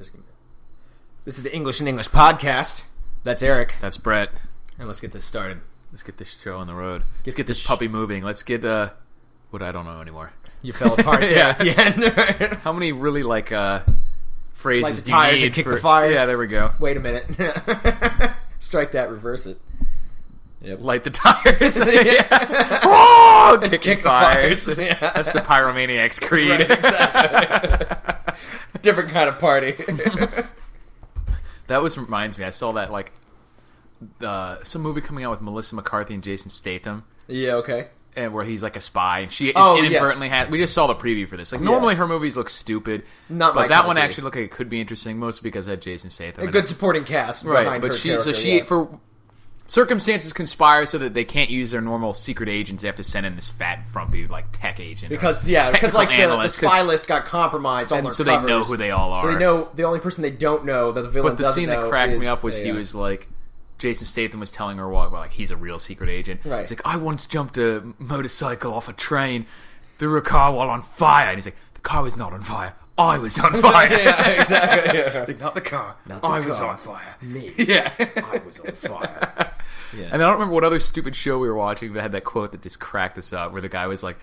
Just this is the English in English podcast. That's Eric. That's Brett. And let's get this started. Let's get this show on the road. Let's get this puppy moving. Let's get what I don't know anymore. You fell apart there at the end. How many really phrases like the do you tires need and kick for... the fires? Yeah, there we go. Wait a minute. Strike that, reverse it. Yep. Light the tires. Oh, kick the fires. Yeah. That's the Pyromaniac's creed. Right, exactly. Different kind of party. That reminds me. I saw that some movie coming out with Melissa McCarthy and Jason Statham. Yeah, okay. And where he's like a spy, and she inadvertently has. We just saw the preview for this. Normally her movies look stupid, but that one actually looked like it could be interesting, mostly because it had Jason Statham. A good supporting cast, right? But for circumstances conspire so that they can't use their normal secret agents. They have to send in this fat, frumpy tech agent because the spy list got compromised. All their so covers, they know who they all are. So they know the only person they don't know that the villain. But the scene that cracked me up was he was like. Jason Statham was telling her he's a real secret agent. Right. He's like, I once jumped a motorcycle off a train through a car while on fire. And he's like, the car was not on fire. I was on fire. Yeah, exactly. Yeah. Like, not the car. Was on fire. Me. Yeah. I was on fire. Yeah. And I don't remember what other stupid show we were watching that had that quote that just cracked us up, where the guy was like,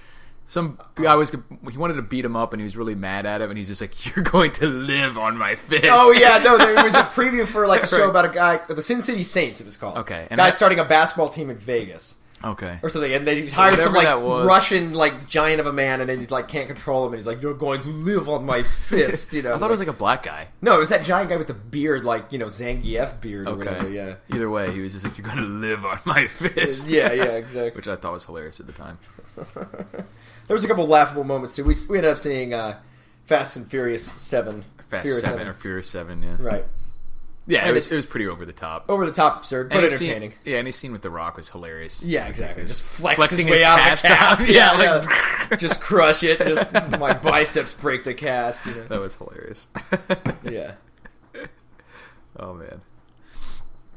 he wanted to beat him up, and he was really mad at him, and he's just like, "You're going to live on my fist." Oh yeah, no, there was a preview for a show about a guy, the Sin City Saints, it was called. Okay, and guy starting a basketball team in Vegas. Okay, or something, and then he hired some Russian giant of a man, and then he can't control him, and he's like, "You're going to live on my fist." You know, I thought it was a black guy. No, it was that giant guy with the beard, Zangief beard or whatever. Yeah. Either way, he was just like, "You're going to live on my fist." Yeah, exactly. Which I thought was hilarious at the time. There was a couple of laughable moments too. We ended up seeing Fast and Furious 7. Furious 7, yeah. Right. Yeah, it was pretty over the top. Over the top absurd, but entertaining. Any scene with The Rock was hilarious. Yeah, exactly. Just flexing his way out of the cast. Yeah. Just crush it. Just my biceps break the cast. You know? That was hilarious. Yeah. Oh, man.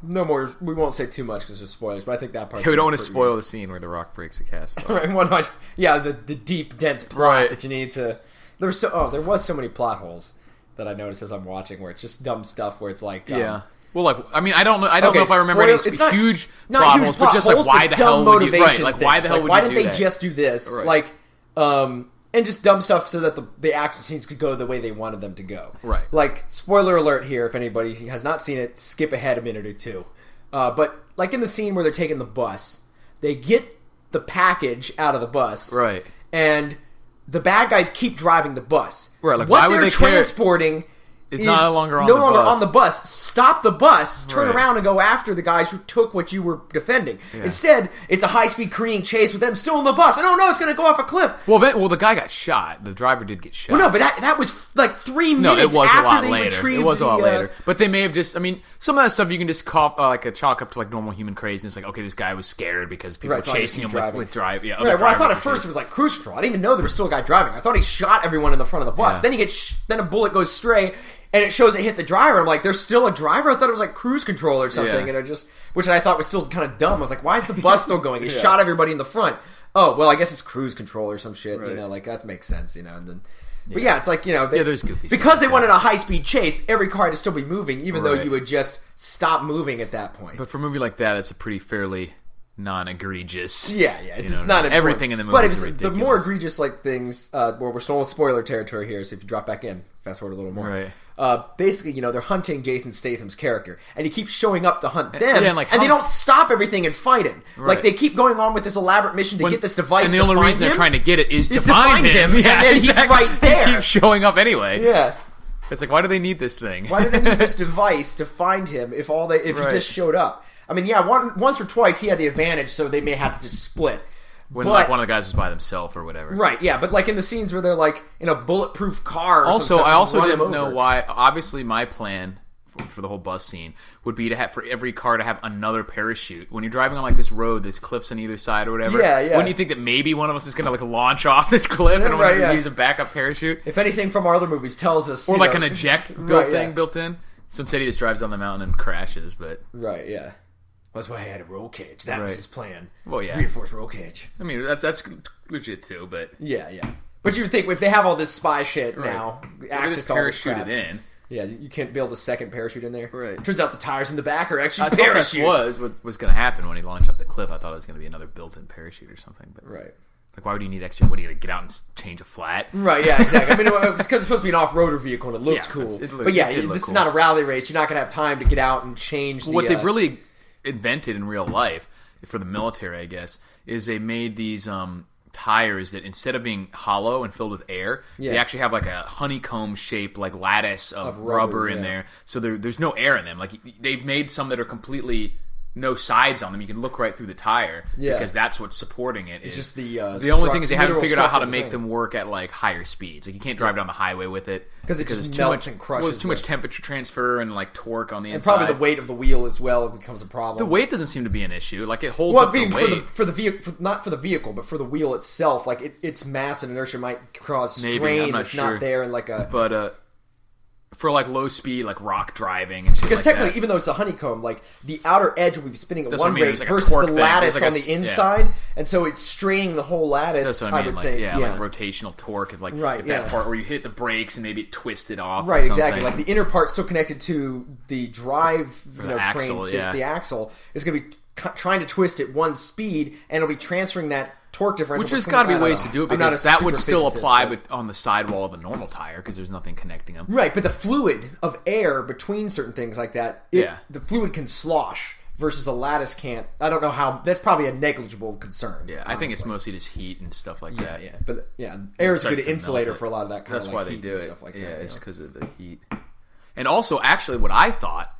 No more. We won't say too much because there's spoilers, but I think that part. Yeah, we don't want to spoil the scene where The Rock breaks a cast. Right. Yeah, the deep, dense plot that you need to. There was so many plot holes that I noticed as I'm watching where it's just dumb stuff where it's like. Yeah. Well, I don't know. I don't know if I remember any huge plot holes, but just why the hell would you? Right. Why the hell would you do that? Why didn't they just do this? Right. And just dumb stuff so that the action scenes could go the way they wanted them to go. Right. Spoiler alert here, if anybody has not seen it, skip ahead a minute or two. But in the scene where they're taking the bus, they get the package out of the bus. Right. And the bad guys keep driving the bus. Right. What they're transporting is no longer on the bus. Stop the bus, turn around and go after the guys who took what you were defending. Yeah. Instead, it's a high-speed careening chase with them still in the bus. And it's going to go off a cliff. Well, the guy got shot. The driver did get shot. Well, no, but that was 3 minutes no, it was after a lot they later. retrieved It was a lot later. But they may have just, some of that stuff you can just chalk up to normal human craziness. Like, okay, this guy was scared because people were chasing him with drive. Yeah, right. Well, I thought at first it was cruise control. I didn't even know there was still a guy driving. I thought he shot everyone in the front of the bus. Yeah. Then a bullet goes stray. And it shows it hit the driver. I'm like, there's still a driver? I thought it was cruise control or something. Yeah. And which I thought was still kind of dumb. I was like, why is the bus still going? He shot everybody in the front. Oh, well, I guess it's cruise control or some shit. Right. That makes sense, And then, but it's there's goofy because they wanted a high-speed chase, every car had to still be moving, even though you would just stop moving at that point. But for a movie like that, it's a pretty fairly non-egregious. Yeah. It's not everything in the movie. But is ridiculous. The more egregious things, where we're still in spoiler territory here, so if you drop back in, fast forward a little more. Right. Basically, they're hunting Jason Statham's character, and he keeps showing up to hunt them, and they don't stop everything and fight him. Right. They keep going on with this elaborate mission to get this device. And the only reason they're trying to get it is to find him. Yeah, and then he's right there. He keeps showing up anyway. Yeah. It's like, why do they need this thing? Why do they need this device to find him if he just showed up? Once or twice he had the advantage, so they may have to just split. When one of the guys was by themselves or whatever. Right, yeah, but in the scenes where they're in a bulletproof car or I also didn't know why. Obviously, my plan for the whole bus scene would be to have for every car to have another parachute. When you're driving on this road, there's cliffs on either side or whatever. Yeah. Wouldn't you think that maybe one of us is going to launch off this cliff and we're going to use a backup parachute? If anything from our other movies tells us, or an eject built in. So instead he just drives down the mountain and crashes. But right, yeah. That's why I had a roll cage. That was his plan. Well, yeah. Reinforced roll cage. That's legit too, but... Yeah. But you would think, if they have all this spy shit now... Access to all this crap, in. Yeah, you can't build a second parachute in there. Right. Turns out the tires in the back are actually I thought parachutes. that what was going to happen when he launched up the cliff. I thought it was going to be another built-in parachute or something. But Right. Like, why would you need extra? What, are you going to get out and change a flat? Right, yeah, exactly. I mean, it's because it's supposed to be an off-roader vehicle and it looked cool. But yeah, this is not a rally race. You're not going to have time to get out and change What they've really invented in real life, for the military, I guess, is they made these tires that instead of being hollow and filled with air, they actually have like a honeycomb shaped like lattice of rubber in there, so there's no air in them. Like, they've made some that are completely no sides on them. You can look right through the tire because that's what's supporting it. It's just the only thing is they haven't figured out how to make them work at like higher speeds. Like, you can't drive down the highway with it because it's too much and crushes. Well, it's too much temperature transfer and like torque on the inside. And probably the weight of the wheel as well becomes a problem. The weight doesn't seem to be an issue. Like, it holds up the weight for the vehicle, not for the vehicle, but for the wheel itself. Like, its mass and inertia might cause strain that's not there in like a. But for like low speed, like rock driving and shit because like technically, that. even though it's a honeycomb, like the outer edge will be spinning at That's one what I mean. rate Like versus the lattice like on the inside, and so it's straining the whole lattice. That's what I mean. would Like, think, like rotational torque, like that part where you hit the brakes and maybe it twisted off. Right, exactly. Like the inner part still connected to the drive, axle, train, the axle is going to be trying to twist at one speed, and it'll be transferring that torque differential. Which there's got to be ways to do it, because that would still apply on the sidewall of a normal tire, because there's nothing connecting them. Right, but the fluid of air between certain things like that, the fluid can slosh versus a lattice can't. I don't know how. That's probably a negligible concern. Yeah, I think it's mostly just heat and stuff like that. Yeah, but air is a good insulator for a lot of that kind That's of why heat they do and it. Stuff like that. It's because of the heat. And also, actually, what I thought,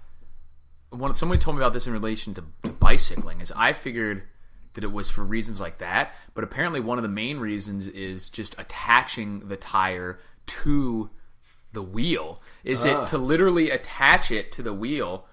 when somebody told me about this in relation to bicycling, is I figured that it was for reasons like that, but apparently one of the main reasons is just attaching the tire to the wheel. Is it to literally attach it to the wheel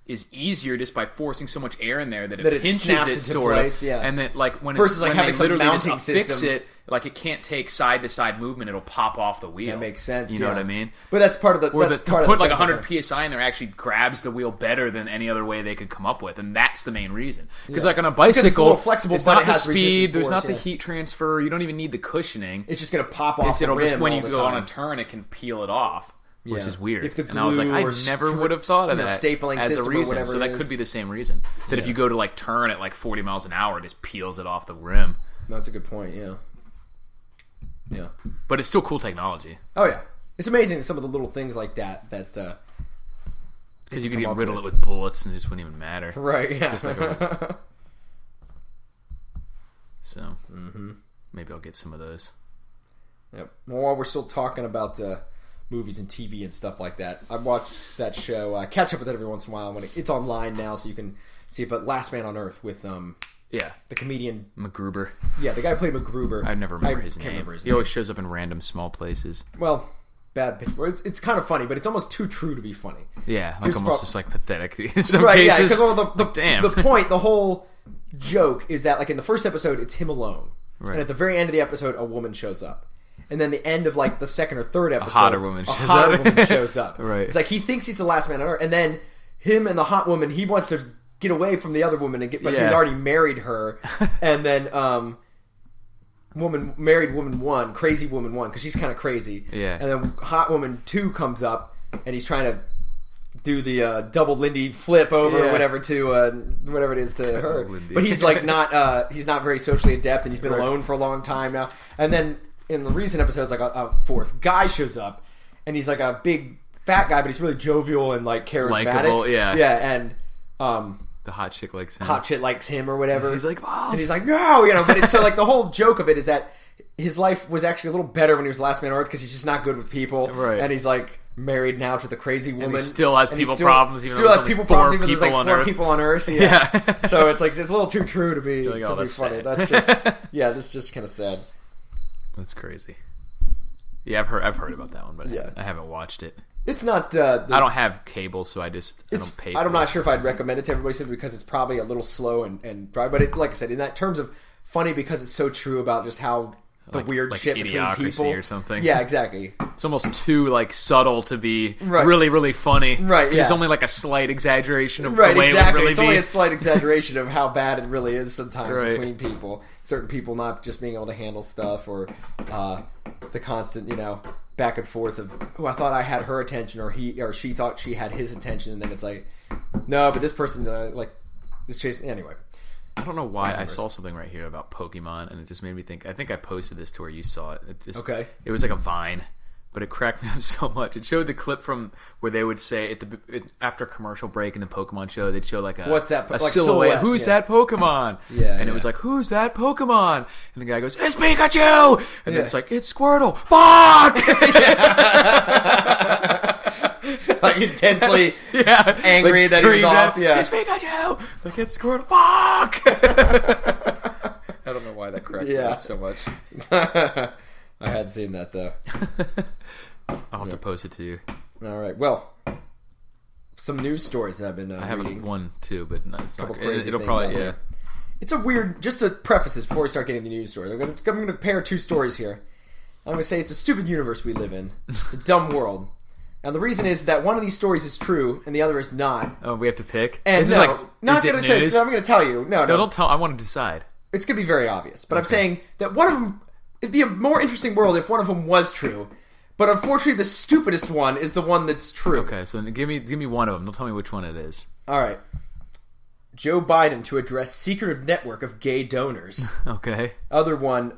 is easier just by forcing so much air in there that it pinches it sort of, and then like when versus like having some mounting just affix it, like it can't take side to side movement, it'll pop off the wheel. That makes sense. You know what I mean? But that's part of the. Or to put like 100 psi in there actually grabs the wheel better than any other way they could come up with, and that's the main reason. Because like on a bicycle, it's a little flexible, it's but not it the has speed, there's force, not the heat transfer. You don't even need the cushioning. It's just going to pop off. It'll the rim just when you all the go time. on a turn, it can peel it off. Which is weird. If the glue and I was like, I never would have thought of that stapling as a reason. So that is. could be the same reason. That if you go to like turn at like 40 miles an hour, it just peels it off the rim. No, that's a good point. Yeah. But it's still cool technology. Oh yeah, it's amazing some of the little things like that. Because you could riddle it with bullets and it just wouldn't even matter. Right. Yeah. Just like so maybe I'll get some of those. Yep. Well, while we're still talking about movies and TV and stuff like that, I watched that show. I catch up with it every once in a while when it's online now, so you can see it. But Last Man on Earth with the comedian MacGruber. Yeah, the guy who played MacGruber. I never remember his name. He always shows up in random small places. Well, bad pitch. It's kind of funny, but it's almost too true to be funny. Yeah, like almost just like pathetic in some cases. Yeah, because the whole joke is that like in the first episode, it's him alone, and at the very end of the episode, a woman shows up. And then the end of like the second or third episode, a hotter woman shows up. Right. It's like he thinks he's the last man on earth, and then him and the hot woman, he wants to get away from the other woman and get, but he'd already married her. And then married woman 1, crazy woman 1, because she's kind of crazy. Yeah. And then hot woman 2 comes up, and he's trying to do the double Lindy flip over or whatever to whatever it is to her. Lindy. But he's like not he's not very socially adept, and he's been alone for a long time now. And then in the recent episodes, like a fourth guy shows up, and he's like a big fat guy, but he's really jovial and like charismatic. Likeable, and the hot chick likes him. Hot chick likes him or whatever. He's like, oh. And he's like, no, but it's so like the whole joke of it is that his life was actually a little better when he was last man on earth because he's just not good with people, right? And he's like married now to the crazy woman. And he still has people problems. Even still has people problems even though there's like 4 people on Earth. Yeah. Yeah. So it's like it's a little too true to be like, funny. sad. That's just this is just kind of sad. That's crazy. Yeah, I've heard about that one, but I haven't watched it. It's not. I don't have cable, so I don't pay. I'm not sure if I'd recommend it to everybody simply because it's probably a little slow and dry. But like I said, in that terms of funny because it's so true about just how the weird shit between people or something. Yeah, exactly. It's almost too like subtle to be really, really funny. Right. Yeah. It's only like a slight exaggeration of the way exactly. it would really it's be. Only a slight exaggeration of how bad it really is sometimes between people. Certain people not just being able to handle stuff or the constant, back and forth of, oh, I thought I had her attention, or he or she thought she had his attention, and then it's like, no, but this person is chasing anyway. I don't know why I saw something right here about Pokemon, and it just made me think. I think I posted this to where you saw it. Okay. It was like a Vine, but it cracked me up so much. It showed the clip from where they would say after a commercial break in the Pokemon show, they'd show like a what's that? A like silhouette. Who's that Pokemon? Yeah. And it was like, who's that Pokemon? And the guy goes, it's Pikachu. And then it's like, it's Squirtle. Fuck. Like intensely angry that he was off. Yeah, it's Pikachu. Like it's Squirtle. Fuck. I don't know why that cracked me up so much. I had seen that though. I'll have to post it to you. All right. Well, some news stories that I've been I have reading. one too, but no, it's not. It'll probably It's a weird. Just to preface this before we start getting the news stories, I'm going to pair two stories here. I'm going to say it's a stupid universe we live in. It's a dumb world. And the reason is that one of these stories is true and the other is not. Oh, we have to pick? And this is like, not going to tell you. No, I'm going to tell you. No, don't tell. I want to decide. It's going to be very obvious. But I'm saying that one of them, it'd be a more interesting world if one of them was true. But unfortunately, the stupidest one is the one that's true. Okay, so give me one of them. Don't tell me which one it is. All right. Joe Biden to address secretive network of gay donors. Okay. Other one,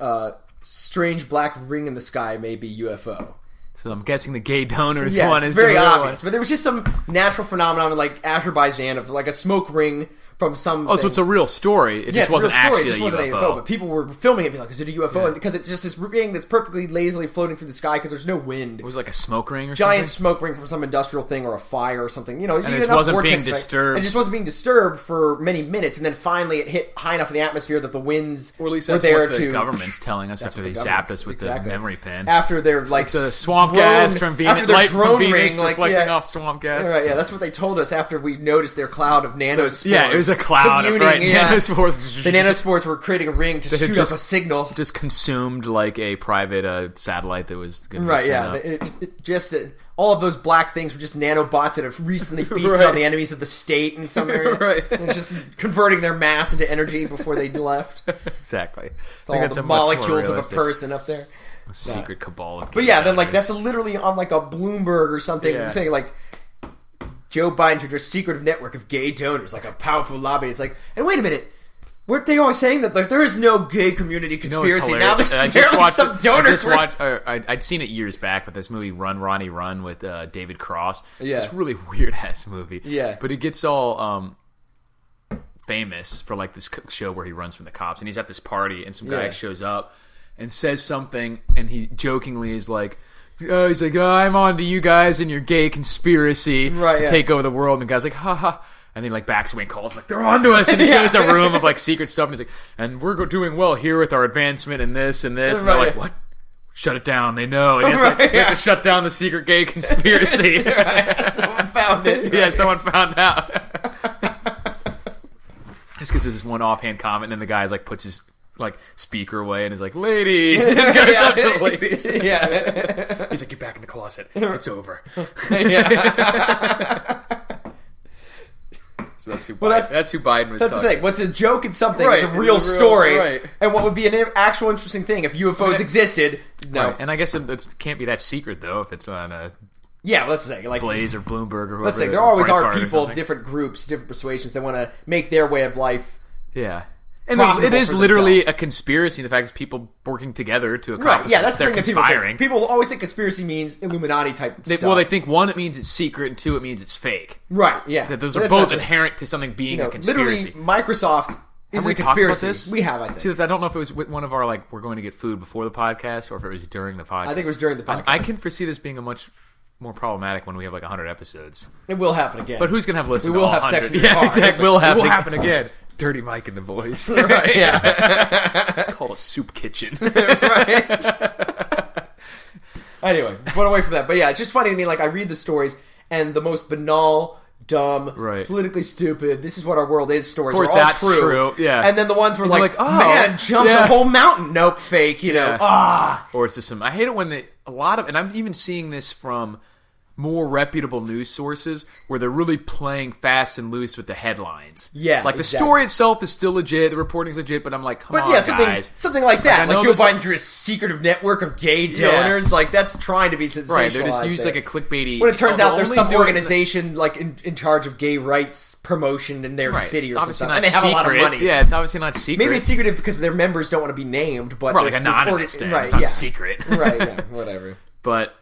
strange black ring in the sky may be UFO. So I'm guessing the gay donors one is it's very the real obvious. one. But there was just some natural phenomenon in like Azerbaijan of like a smoke ring from some. Oh, so it's a real story. It just wasn't actually it just wasn't a UFO. But people were filming it, being like, "Is it a UFO?" And because it's just this ring that's perfectly lazily floating through the sky because there's no wind. It was like a smoke ring or giant something? smoke ring from some industrial thing or a fire or something. You know, and it wasn't being disturbed. It just wasn't being disturbed for many minutes, and then finally it hit high enough in the atmosphere that the winds or at least were that's there what the government's telling us after they zapped us with the memory pin. After they're like the swamp gas from Venus, after their drone ring reflecting off swamp gas. Right, yeah, that's what they told us after we noticed their cloud of nanospores. Yeah, it was a cloud of nanospores. The nanospores were creating a ring to shoot up a signal. Just consumed like a private satellite that was going to be sent up. All of those black things were just nanobots that have recently feasted on the enemies of the state in some area. And just converting their mass into energy before they left. Exactly. It's all the molecules of a person up there. A secret cabal of But yeah, then like that's literally on like a Bloomberg or something thing like Joe Biden to address secretive network of gay donors, like a powerful lobby. It's like, and wait a minute, weren't they always saying that like, there is no gay community conspiracy? Now there's some donors. I'd seen it years back, but this movie Run Ronnie Run with David Cross. It's this really weird ass movie. Yeah, but it gets all famous for like this show where he runs from the cops, and he's at this party, and some guy shows up and says something, and he jokingly is like. He's like, I'm on to you guys and your gay conspiracy to take over the world. And the guy's like, ha ha. And then like backs away and calls like, they're on to us. And he shows a room of like secret stuff. And he's like, and we're doing well here with our advancement and this and this. And they're like, what? Shut it down. They know. And he's like, we have to shut down the secret gay conspiracy. Someone found it. Yeah, someone found out. It's because there's this one offhand comment. And then the guy like puts his like speaker away and is like, ladies, and goes up to the ladies. He's like, get back in the closet. It's over. So that's who Biden was. That's the thing. What's a joke and something is a real story. And what would be an actual interesting thing if UFOs existed? No. Right. And I guess it can't be that secret though if it's on a let's say like Blaze or Bloomberg or whoever. Let's say there always are people of different groups, different persuasions that want to make their way of life. Yeah. And it is literally a conspiracy. The fact is people working together to accomplish that's the thing that conspiring. People always think conspiracy means Illuminati type stuff. Well, they think one, it means it's secret, and two, it means it's fake. Right, yeah. That those are both inherent to something being a conspiracy. Literally, Microsoft is a conspiracy. Talked about this? We have, I think. See, I don't know if it was one of our, like, we're going to get food before the podcast, or if it was during the podcast. I think it was during the podcast. I can foresee this being a much more problematic when we have, like, 100 episodes. It will happen again. But who's going to have listened to all 100? We will have sex in your car. Exactly. It will happen again. Dirty Mike and the boys. Right, yeah. It's called a soup kitchen. Right. Anyway, went away from that. But yeah, it's just funny to me. Like, I read the stories, and the most banal, dumb, politically stupid, this is what our world is stories are all that's true. Yeah. And then the ones where like oh, man jumps a whole mountain. Nope, fake, you know. Or it's just some... I hate it when and I'm even seeing this from... more reputable news sources where they're really playing fast and loose with the headlines. Yeah, like the story itself is still legit, the reporting's legit, but I'm like, come on, guys. Something like that. Like Joe Biden drew a secretive network of gay donors. Like that's trying to be sensationalized. Right, they're just used like a clickbaity. When it turns out there's some organization like in charge of gay rights promotion in their city or something, and they have a lot of money. Yeah, it's obviously not secret. Maybe it's secretive because their members don't want to be named, but like anonymous. Right, it's not secret. Right, yeah, whatever. But.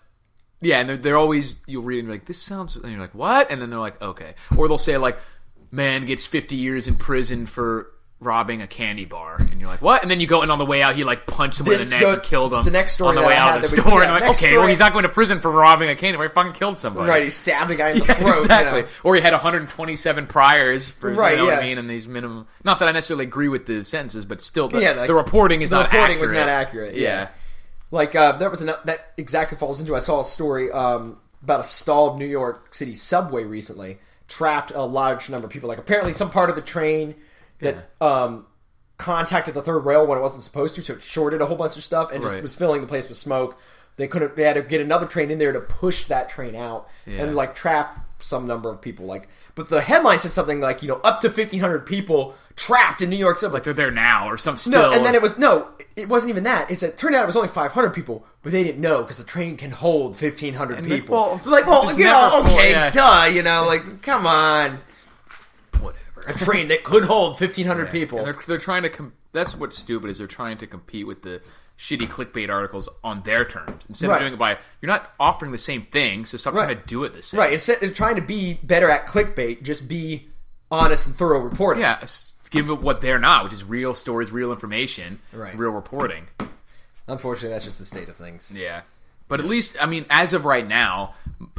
Yeah, and they're always, you'll read it and you're like, this sounds, and you're like, what? And then they're like, okay. Or they'll say like, man gets 50 years in prison for robbing a candy bar. And you're like, what? And then you go, and on the way out, he like punched someone in the neck and killed him. The next story on the way out of the store. And I'm like, okay, well, he's not going to prison for robbing a candy bar. He fucking killed somebody. Right, he stabbed a guy in the throat. Exactly. Or he had 127 priors for, you know what I mean? And these minimum, not that I necessarily agree with the sentences, but still, the reporting is not accurate. The reporting was not accurate. Yeah. Like, that exactly falls into, I saw a story, about a stalled New York City subway recently, trapped a large number of people. Like apparently some part of the train that contacted the third rail when it wasn't supposed to, so it shorted a whole bunch of stuff and just was filling the place with smoke. They had to get another train in there to push that train out and like trap some number of people. Like, but the headline says something like, up to 1,500 people trapped in New York subway. Like they're there now or something. Still. No, and then it wasn't even that. It turned out it was only 500 people, but they didn't know because the train can hold 1,500 people. Duh, like, come on. Whatever. A train that could hold 1,500 people. And they're trying to, that's what's stupid, is they're trying to compete with the shitty clickbait articles on their terms. Instead of doing it by, you're not offering the same thing, so stop trying to do it the same. Right, instead of trying to be better at clickbait, just be honest and thorough reporting. Yeah, give it what they're not, which is real stories, real information, real reporting. Unfortunately, that's just the state of things. Yeah. But at least, I mean, as of right now,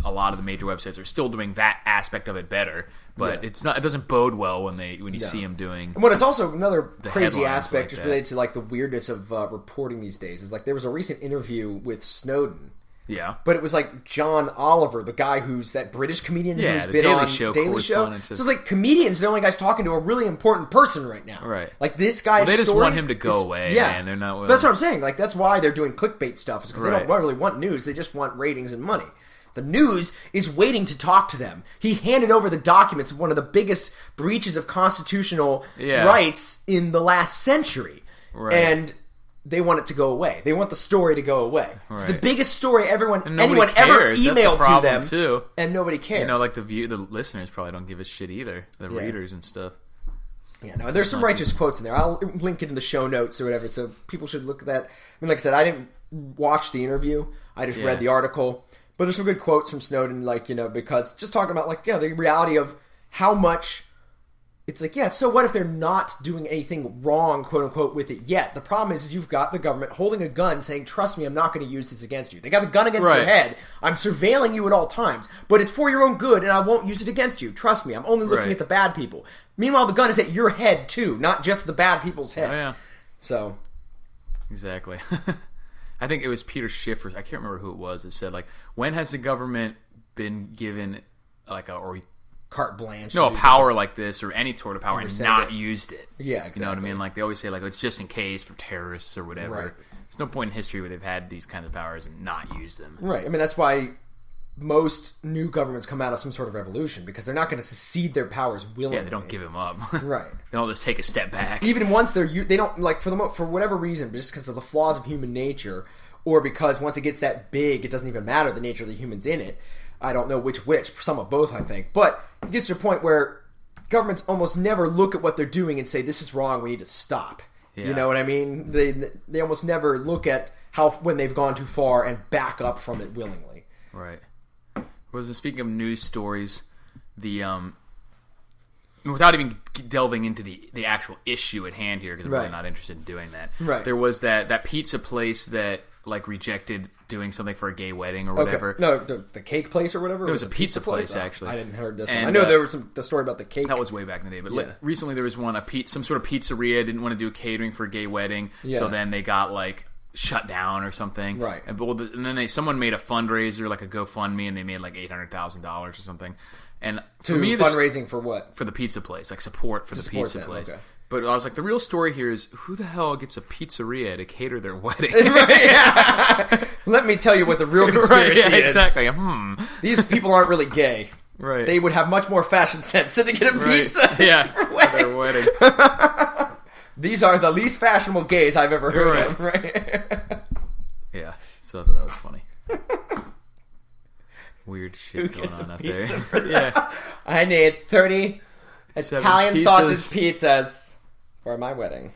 a lot of the major websites are still doing that aspect of it better. But it's not. It doesn't bode well when you see them doing. And it's also another crazy aspect, like just related to like the weirdness of reporting these days, is like there was a recent interview with Snowden. Yeah, but it was like John Oliver, the guy who's that British comedian who's been on Daily Show. So it's like comedians are the only guys talking to a really important person right now. Right, like this guy's they just want him to go away. Yeah, man. They're not willing. That's what I'm saying. Like that's why they're doing clickbait stuff, because they don't really want news. They just want ratings and money. The news is waiting to talk to them. He handed over the documents of one of the biggest breaches of constitutional rights in the last century. Right. And they want it to go away. They want the story to go away. Right. It's the biggest story anyone ever emailed to them. Too. And nobody cares. Like the listeners probably don't give a shit either. The readers and stuff. Yeah, no, there's some righteous quotes in there. I'll link it in the show notes or whatever, so people should look at that. I mean, like I said, I didn't watch the interview. I just read the article. But there's some good quotes from Snowden, because just talking about, the reality of how much it's like, so what if they're not doing anything wrong, quote unquote, with it yet? The problem is you've got the government holding a gun saying, trust me, I'm not going to use this against you. They got the gun against your head. I'm surveilling you at all times, but it's for your own good and I won't use it against you. Trust me, I'm only looking at the bad people. Meanwhile, the gun is at your head too, not just the bad people's head. Oh, yeah. So. Exactly. I think it was Peter Schiff, I can't remember who it was, that said, when has the government been given, carte blanche? No, a power like this, or any sort of power, and not used it. Yeah, exactly. You know what I mean? Like, they always say, it's just in case for terrorists or whatever. Right. There's no point in history where they've had these kinds of powers and not used them. Right. I mean, that's why most new governments come out of some sort of revolution, because they're not going to secede their powers willingly. Yeah, they don't give them up. Right. They don't just take a step back. Even once they don't, for whatever reason, just because of the flaws of human nature, or because once it gets that big, it doesn't even matter the nature of the humans in it. I don't know which, some of both, I think. But it gets to a point where governments almost never look at what they're doing and say, this is wrong, we need to stop. Yeah. You know what I mean? They almost never look at when they've gone too far and back up from it willingly. Right. Speaking of news stories, without even delving into the actual issue at hand here, because I'm really not interested in doing that. Right. There was that pizza place that rejected doing something for a gay wedding or whatever. Okay. No, the cake place or whatever? It was a pizza place, actually. I didn't heard this one. I know there was the story about the cake. That was way back in the day. But recently there was one, some sort of pizzeria didn't want to do catering for a gay wedding. Yeah. So then they got shut down or something. Right. And then someone made a fundraiser, a GoFundMe, and they made $800,000 or something. And for me, fundraising for what? For the pizza place, support for the pizza place. Okay. But I was like, the real story here is who the hell gets a pizzeria to cater their wedding? Let me tell you what the real conspiracy is. Exactly. These people aren't really gay. Right. They would have much more fashion sense than to get a pizza for their wedding. These are the least fashionable gays I've ever heard of. Right? Yeah. So that was funny. Weird shit going on out there. Yeah. I need 30 Italian sausage pizzas for my wedding.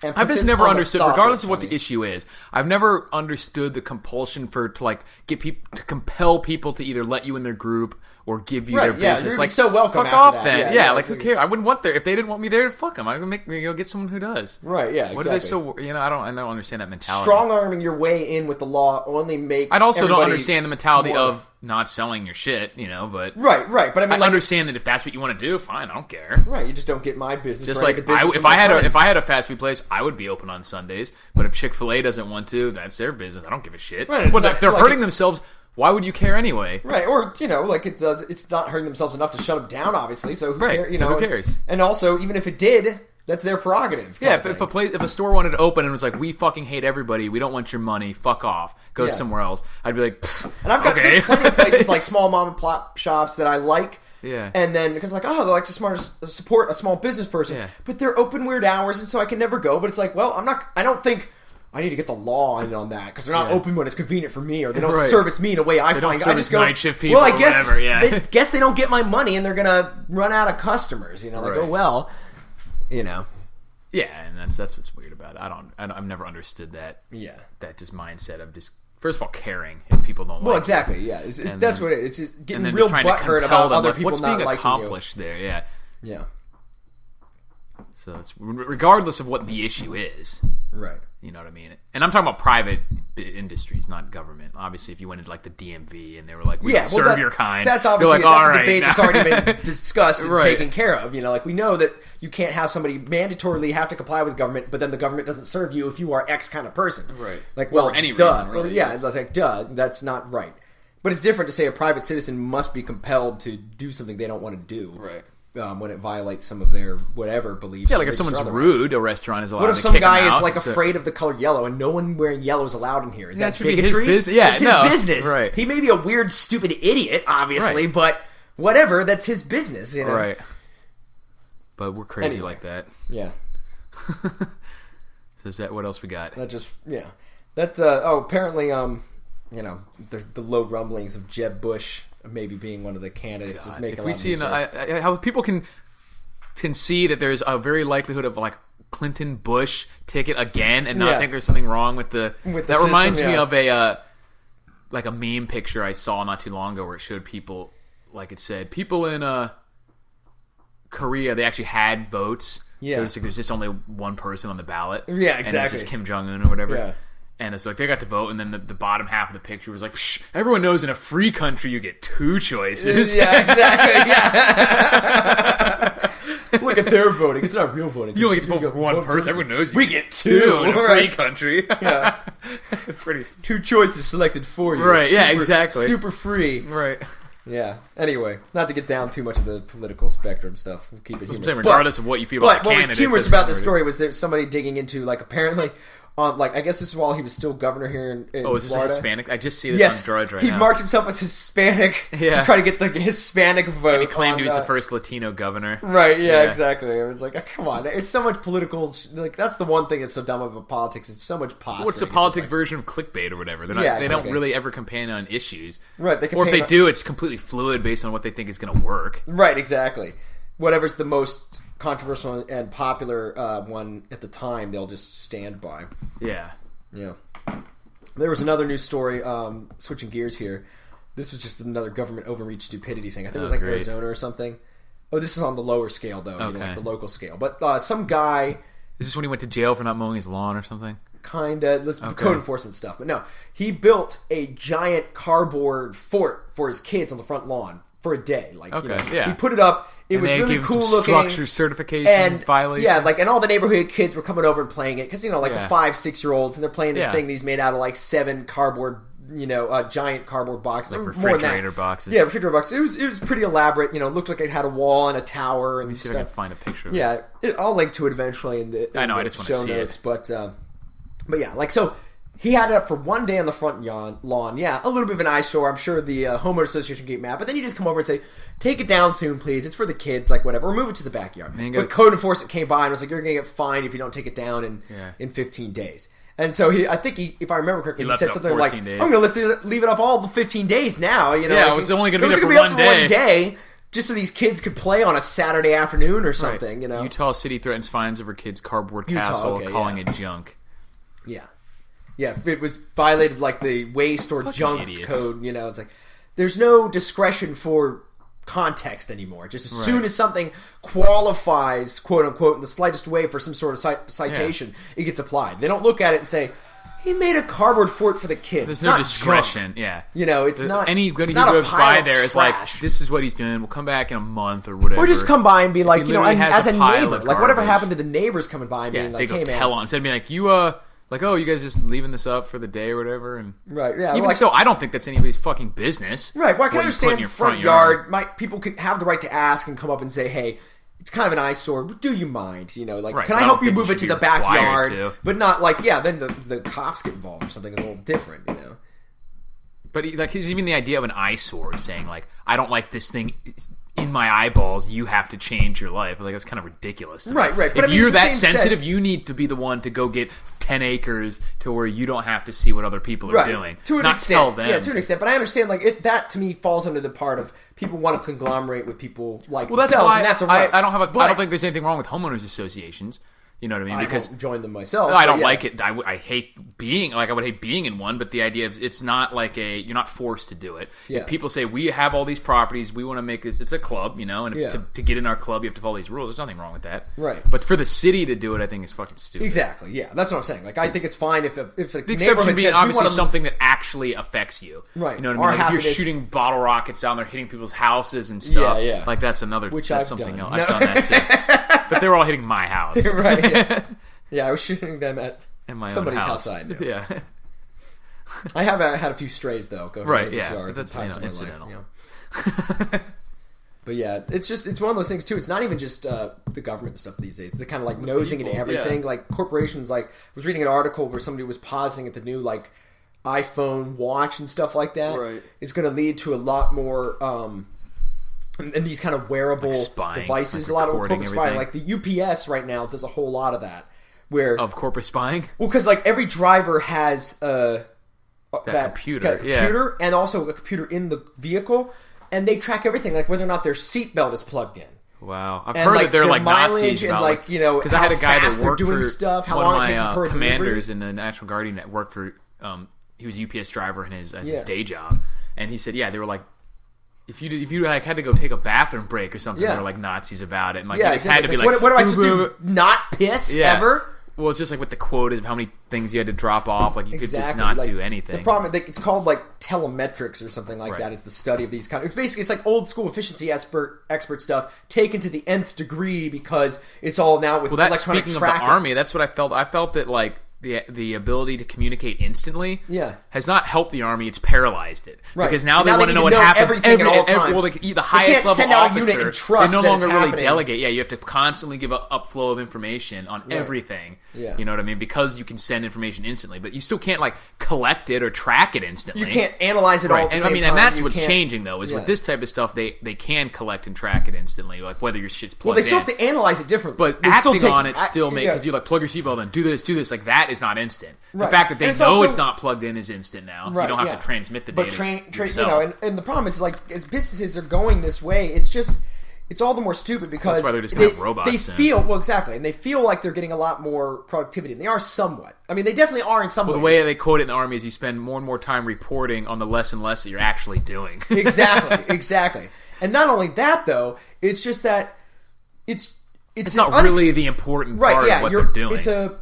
I've just never understood, regardless of what the issue is, I've never understood the compulsion to compel people to either let you in their group or give you their business. You're so welcome. Fuck off then. Yeah, who cares? I wouldn't want if they didn't want me there, fuck them. I'm gonna get someone who does. Right. Yeah. What exactly. are they I don't understand that mentality. Strong arming your way in with the law only makes. I also don't understand the mentality of not selling your shit. But right. But I mean, I understand that if that's what you want to do, fine. I don't care. Right. You just don't get my business. Just like if I had a fast food place, I would be open on Sundays. But if Chick-fil-A doesn't want to, that's their business. I don't give a shit. Right, if they're hurting themselves, why would you care anyway? Right, or it's not hurting themselves enough to shut them down, obviously. So who cares? And also, even if it did, that's their prerogative. Yeah, if a store wanted to open and was like, we fucking hate everybody, we don't want your money, fuck off, go somewhere else, I'd be like, and I've got there's plenty of places like small mom and pop shops that I like. Yeah. And then because they like to support a small business person, but they're open weird hours, and so I can never go. But it's like, well, I don't think I need to get the law in on that because they're not open when it's convenient for me, or they don't service me in a way I find. I just go night shift people. Well, I guess they guess they don't get my money, and they're gonna run out of customers. Yeah, and that's what's weird about it. I've never understood that. Yeah, that just mindset of just first of all caring if people don't. Well, like exactly. You. Yeah, that's what it is. It's just getting real just butthurt about other people what's not being liking accomplished you. there. Yeah. Yeah. So it's regardless of what the issue is, right? You know what I mean? And I'm talking about private industries, not government. Obviously, if you went into like the DMV and they were like, "We can serve your kind," that's obviously that's a debate that's already been discussed and taken care of. We know that you can't have somebody mandatorily have to comply with government, but then the government doesn't serve you if you are X kind of person, right? Like, or any reason, really. It's like, duh, that's not right. But it's different to say a private citizen must be compelled to do something they don't want to do, right? When it violates some of their whatever beliefs. Yeah, like if someone's rude, a restaurant is allowed to What if some guy is like afraid of the color yellow and no one wearing yellow is allowed in here? Is that bigotry? His business. Yeah, it's his business. Right. He may be a weird, stupid idiot, obviously, but whatever, that's his business, Right. But we're crazy like that. Yeah. So is that what else we got? Apparently, there's the low rumblings of Jeb Bush maybe being one of the candidates. Is making if we see how people can see that there's a very likelihood of like Clinton Bush ticket again and not think there's something wrong with the system, reminds me of a meme picture I saw not too long ago where it showed people, like it said, people in Korea, they actually had votes. Yeah, there's just only one person on the ballot. Yeah, exactly. And it was just Kim Jong-un or whatever. Yeah. And it's like they got to vote, and then the bottom half of the picture was like, everyone knows in a free country you get two choices. Yeah, exactly. Yeah. Look at their voting. It's not real voting. You only get to vote for one person. Everyone knows you. We get two in a free country. Yeah. It's pretty... Two choices selected for you. Right, exactly. Super free. Right. Yeah. Anyway, not to get down too much of the political spectrum stuff. We'll keep it humorous. Regardless of what you feel about the candidates. What was humorous about this story was there somebody digging into, apparently... I guess this is while he was still governor here in Florida. Is this a Hispanic? I just see this on Drudge right now. He marked himself as Hispanic to try to get the Hispanic vote. And he claimed he was the first Latino governor. Right, yeah, exactly. It was like, come on. It's so much political... that's the one thing that's so dumb about politics. It's so much posturing. What's the politic version of clickbait or whatever? They don't really ever campaign on issues. Right. Or if they do, it's completely fluid based on what they think is going to work. Right, exactly. Whatever's the most controversial and popular one at the time, they'll just stand by. Yeah. Yeah. There was another news story, switching gears here. This was just another government overreach stupidity thing. I think it was Arizona or something. Oh, this is on the lower scale, though, like the local scale. But some guy... Is this when he went to jail for not mowing his lawn or something? Kinda. Code enforcement stuff. But no, he built a giant cardboard fort for his kids on the front lawn for a day. He put it up. It was really cool looking. Structure certification violation. Yeah, and all the neighborhood kids were coming over and playing it because the 5-6-year-olds and they're playing this thing. These made out of 7 cardboard giant cardboard box, like more than refrigerator that. boxes. Yeah, refrigerator boxes. It was pretty elaborate. It looked like it had a wall and a tower and Let me see stuff. if I can find a picture of it. Yeah, I'll link to it eventually in the I just want to show see notes. it. But yeah, like so. He had it up for one day on the front lawn. Yeah, a little bit of an eyesore. I'm sure the homeowner association get mad. But then you just come over and say, take it down soon, please. It's for the kids, like whatever. Or move it to the backyard. But code enforcement came by and was like, you're going to get fined if you don't take it down in 15 days. And so I think if I remember correctly, he said something like, days. I'm going to leave it up all the 15 days now. Yeah, it was only going to be there for one day. Just so these kids could play on a Saturday afternoon or something. Right. Utah City threatens fines over kids' cardboard castle, calling it junk. Yeah. Yeah, if it was violated like the waste or Fucking junk idiots. code, it's like there's no discretion for context anymore. Just as soon as something qualifies, quote unquote, in the slightest way for some sort of citation, it gets applied. They don't look at it and say, he made a cardboard fort for the kids. There's no discretion. Yeah. It's not. Anybody who goes by there is like, this is what he's doing. We'll come back in a month or whatever. Or just come by and be like, as a neighbor. Like, whatever happened to the neighbors coming by and being like, they go hey, tell man. on. Instead of being like, you guys just leaving this up for the day or whatever, and right, yeah. Even so, I don't think that's anybody's fucking business. Right. Well, I can understand front yard. People could have the right to ask and come up and say, "Hey, it's kind of an eyesore. Do you mind? Can I help you move it to the backyard?" But not like, then the cops get involved or something is a little different, But even the idea of an eyesore saying like, "I don't like this thing." In my eyeballs, you have to change your life. Like, that's kind of ridiculous. Right. But if you're that sensitive, you need to be the one to go get 10 acres to where you don't have to see what other people are doing. To an not extent. Tell them. Yeah, to an extent. But I understand, that to me falls under the part of people want to conglomerate with people like themselves. That's why and that's a right. I don't think there's anything wrong with homeowners associations. You know what I mean? Because I won't join them myself. I don't like it. I hate being I would hate being in one. But the idea of it's not like you're not forced to do it. Yeah. If people say we have all these properties, we want to make this. It's a club, and to get in our club, you have to follow these rules. There's nothing wrong with that. Right. But for the city to do it, I think is fucking stupid. Exactly. Yeah, that's what I'm saying. Like, I think it's fine if the exception being obviously something that actually affects you. Right. You know what I mean? Like if you're shooting bottle rockets down there, hitting people's houses and stuff. Yeah. Like that's another. Which that's I've something done. else. I've done that too. But they were all hitting my house. Right. Yeah. Yeah, I was shooting them at somebody's house I knew. Yeah. I have had a few strays, though. Go right, yeah. That's incidental. But yeah, it's one of those things, too. It's not even just the government stuff these days. It's kind of like nosing into everything. Yeah. Like, corporations, I was reading an article where somebody was positing at the new, iPhone watch and stuff like that is going to lead to a lot more... and these kind of wearable devices, a lot of corporate spying. Like, the UPS right now does a whole lot of that. Of corporate spying? Well, because every driver has that computer, and also a computer in the vehicle, and they track everything, like whether or not their seatbelt is plugged in. Wow, I've heard that they're like Nazis about because I had a guy that worked for stuff, how one long of it takes my per commanders in the National Guardian that worked for. He was a UPS driver in his day job, and he said, they were like. If you had to go take a bathroom break or something, they were like Nazis about it, and you just had to be like, what am I supposed to do? Not piss ever? Well, it's just like with the quotas of how many things you had to drop off. Like you could just not do anything. The problem, it's called telemetrics or something like that. Is the study of these kind of. Basically, it's like old school efficiency expert stuff taken to the nth degree because it's all now with electronic speaking tracking. Of the army, that's what I felt. I felt that the ability to communicate instantly has not helped the army, it's paralyzed it. Right. Because now they want to know what happens at all times. The highest level officer, they no longer really delegate. Yeah, you have to constantly give an upflow of information on everything. Yeah. You know what I mean? Because you can send information instantly, but you still can't collect it or track it instantly. You can't analyze it all at the same time. And that's what's changing though, is with this type of stuff they can collect and track it instantly, like whether your shit's plugged in. Well, they still have to analyze it differently. But acting on it still makes, because you're like, plug your seatbelt in, do this, like that is not instant. Right. The fact that they know it's not plugged in is instant now. You don't have to transmit the data yourself. And the problem is, as businesses are going this way, it's all the more stupid because that's why they're just going to have robots. They feel and they feel like they're getting a lot more productivity, and they are somewhat. I mean, they definitely are in some ways. The way they quote it in the Army is you spend more and more time reporting on the less and less that you're actually doing. Exactly. And not only that, though, it's just that it's not really the important part of what they're doing. It's a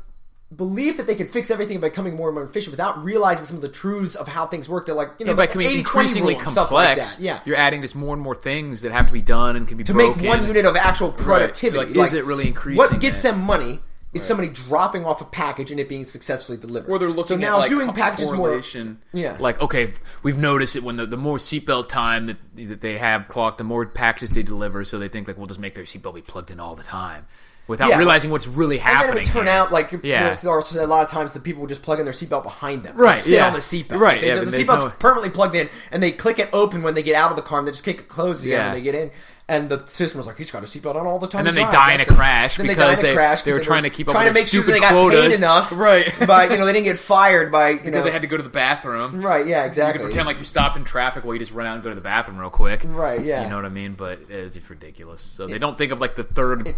belief that they can fix everything by becoming more and more efficient without realizing some of the truths of how things work. They're by becoming increasingly complex, like you're adding just more and more things that have to be done and can be to broken. make one unit of actual productivity. Is it really increasing? What gets them money is somebody dropping off a package and it being successfully delivered. Or they're looking at like viewing packages correlation. Like, okay, we've noticed it when the more seatbelt time that they have clocked, the more packages they deliver, so they think like we'll just make their seatbelt be plugged in all the time. Without realizing what's really happening. And then it would turn out like there's a lot of times the people would just plug in their seatbelt behind them. Right. Sit on the seatbelt. Right. The seatbelt's permanently plugged in, and they click it open when they get out of the car, and they just click it closed again when they get in. And the system was like, he's got a seatbelt on all the time. And then they die in a crash because they were trying to keep up with their stupid quotas. Trying to make sure they got paid enough. Right. By, they didn't get fired by, because they had to go to the bathroom. Right, yeah, exactly. You could pretend like you stopped in traffic while you just run out and go to the bathroom real quick. Right, yeah. You know what I mean? But it's just ridiculous. So they don't think of like the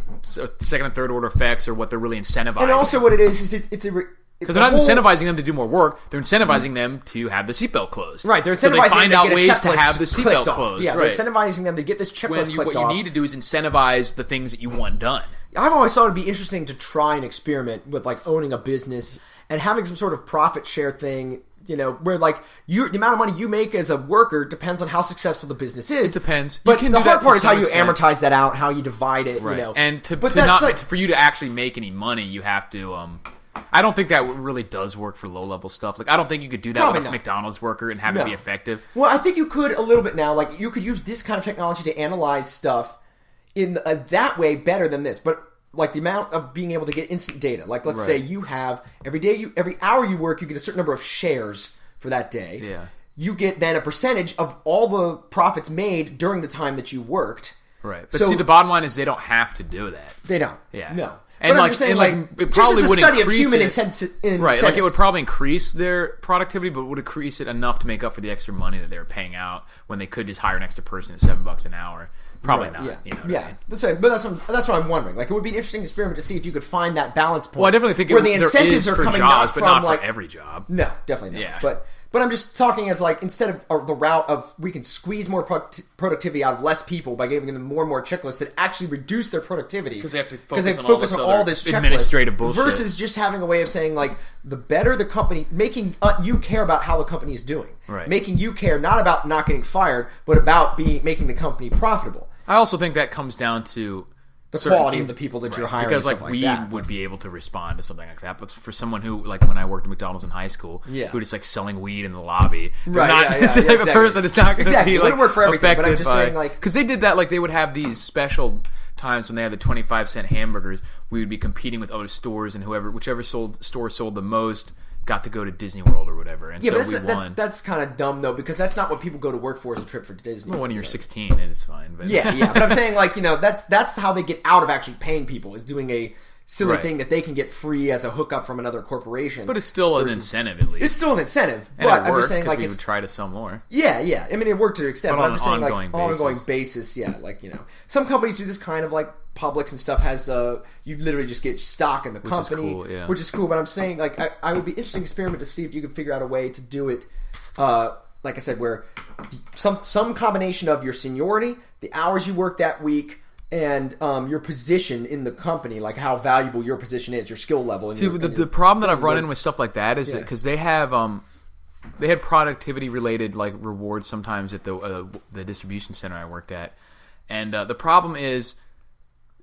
second and third order effects or what they're really incentivizing. And also what it is it's a... Because they're not incentivizing them to do more work; they're incentivizing them to have the seatbelt closed. Right, they're incentivizing so they find them to out ways to have the seatbelt closed. Yeah, right. They're incentivizing them to get this checklist clicked off. What you need to do is incentivize the things that you want done. I've always thought it'd be interesting to try and experiment with like owning a business and having some sort of profit share thing. Where like the amount of money you make as a worker depends on how successful the business is. It depends. But the hard part is how you amortize that out, how you divide it. Right. And for you to actually make any money, you have to. I don't think that really does work for low-level stuff. Like, I don't think you could do that with a McDonald's worker and have it be effective. Well, I think you could a little bit now. Like, you could use this kind of technology to analyze stuff in that way better than this. But, like, the amount of being able to get instant data. Like, let's say you have, every hour you work, you get a certain number of shares for that day. Yeah. You get then a percentage of all the profits made during the time that you worked. Right. But see, the bottom line is they don't have to do that. They don't. Yeah. No. And but it probably would increase right, like it would probably increase their productivity, but would increase it enough to make up for the extra money that they were paying out when they could just hire an extra person at $7 an hour. Probably not. Yeah, you know what I mean? That's what I'm wondering. Like, it would be an interesting experiment to see if you could find that balance point. Well, I definitely think where the incentives are coming jobs, not from but not like for every job. No, definitely not. Yeah. But I'm just talking as like instead of the route of we can squeeze more productivity out of less people by giving them more and more checklists that actually reduce their productivity because they have to focus on all this administrative bullshit versus just having a way of saying like the better the company, making you care about how the company is doing, right. Making you care not about not getting fired, but about making the company profitable. I also think that comes down to the quality of the people that you're hiring, because like we would be able to respond to something like that. But for someone who, like when I worked at McDonald's in high school, who just like selling weed in the lobby, not the type of person is not going to be like wouldn't work for everything. But I'm just saying, like, because they did that, like they would have these special times when they had the 25-cent hamburgers. We would be competing with other stores, and whichever store sold the most got to go to Disney World or whatever, and so we won. That's kind of dumb though, because that's not what people go to work for, is a trip for Disney. Well, when you're 16, it's fine. But yeah. But I'm saying, like, that's how they get out of actually paying people, is doing a silly thing that they can get free as a hookup from another corporation. But it's still an incentive, at least. It's still an incentive. And but I'm just saying, like, we would try to sell more. Yeah. I mean, it worked to an extent, but I'm just saying, like, ongoing basis. Yeah, like, some companies do this kind of like. Publix and stuff has you literally just get stock in the company, which is cool. But I'm saying, like, I would be interesting experiment to see if you could figure out a way to do it, like I said, where some combination of your seniority, the hours you work that week, and your position in the company, like how valuable your position is, your skill level. See, the problem that I've run in with stuff like that is that because they have they had productivity related like rewards sometimes at the distribution center I worked at, and the problem is.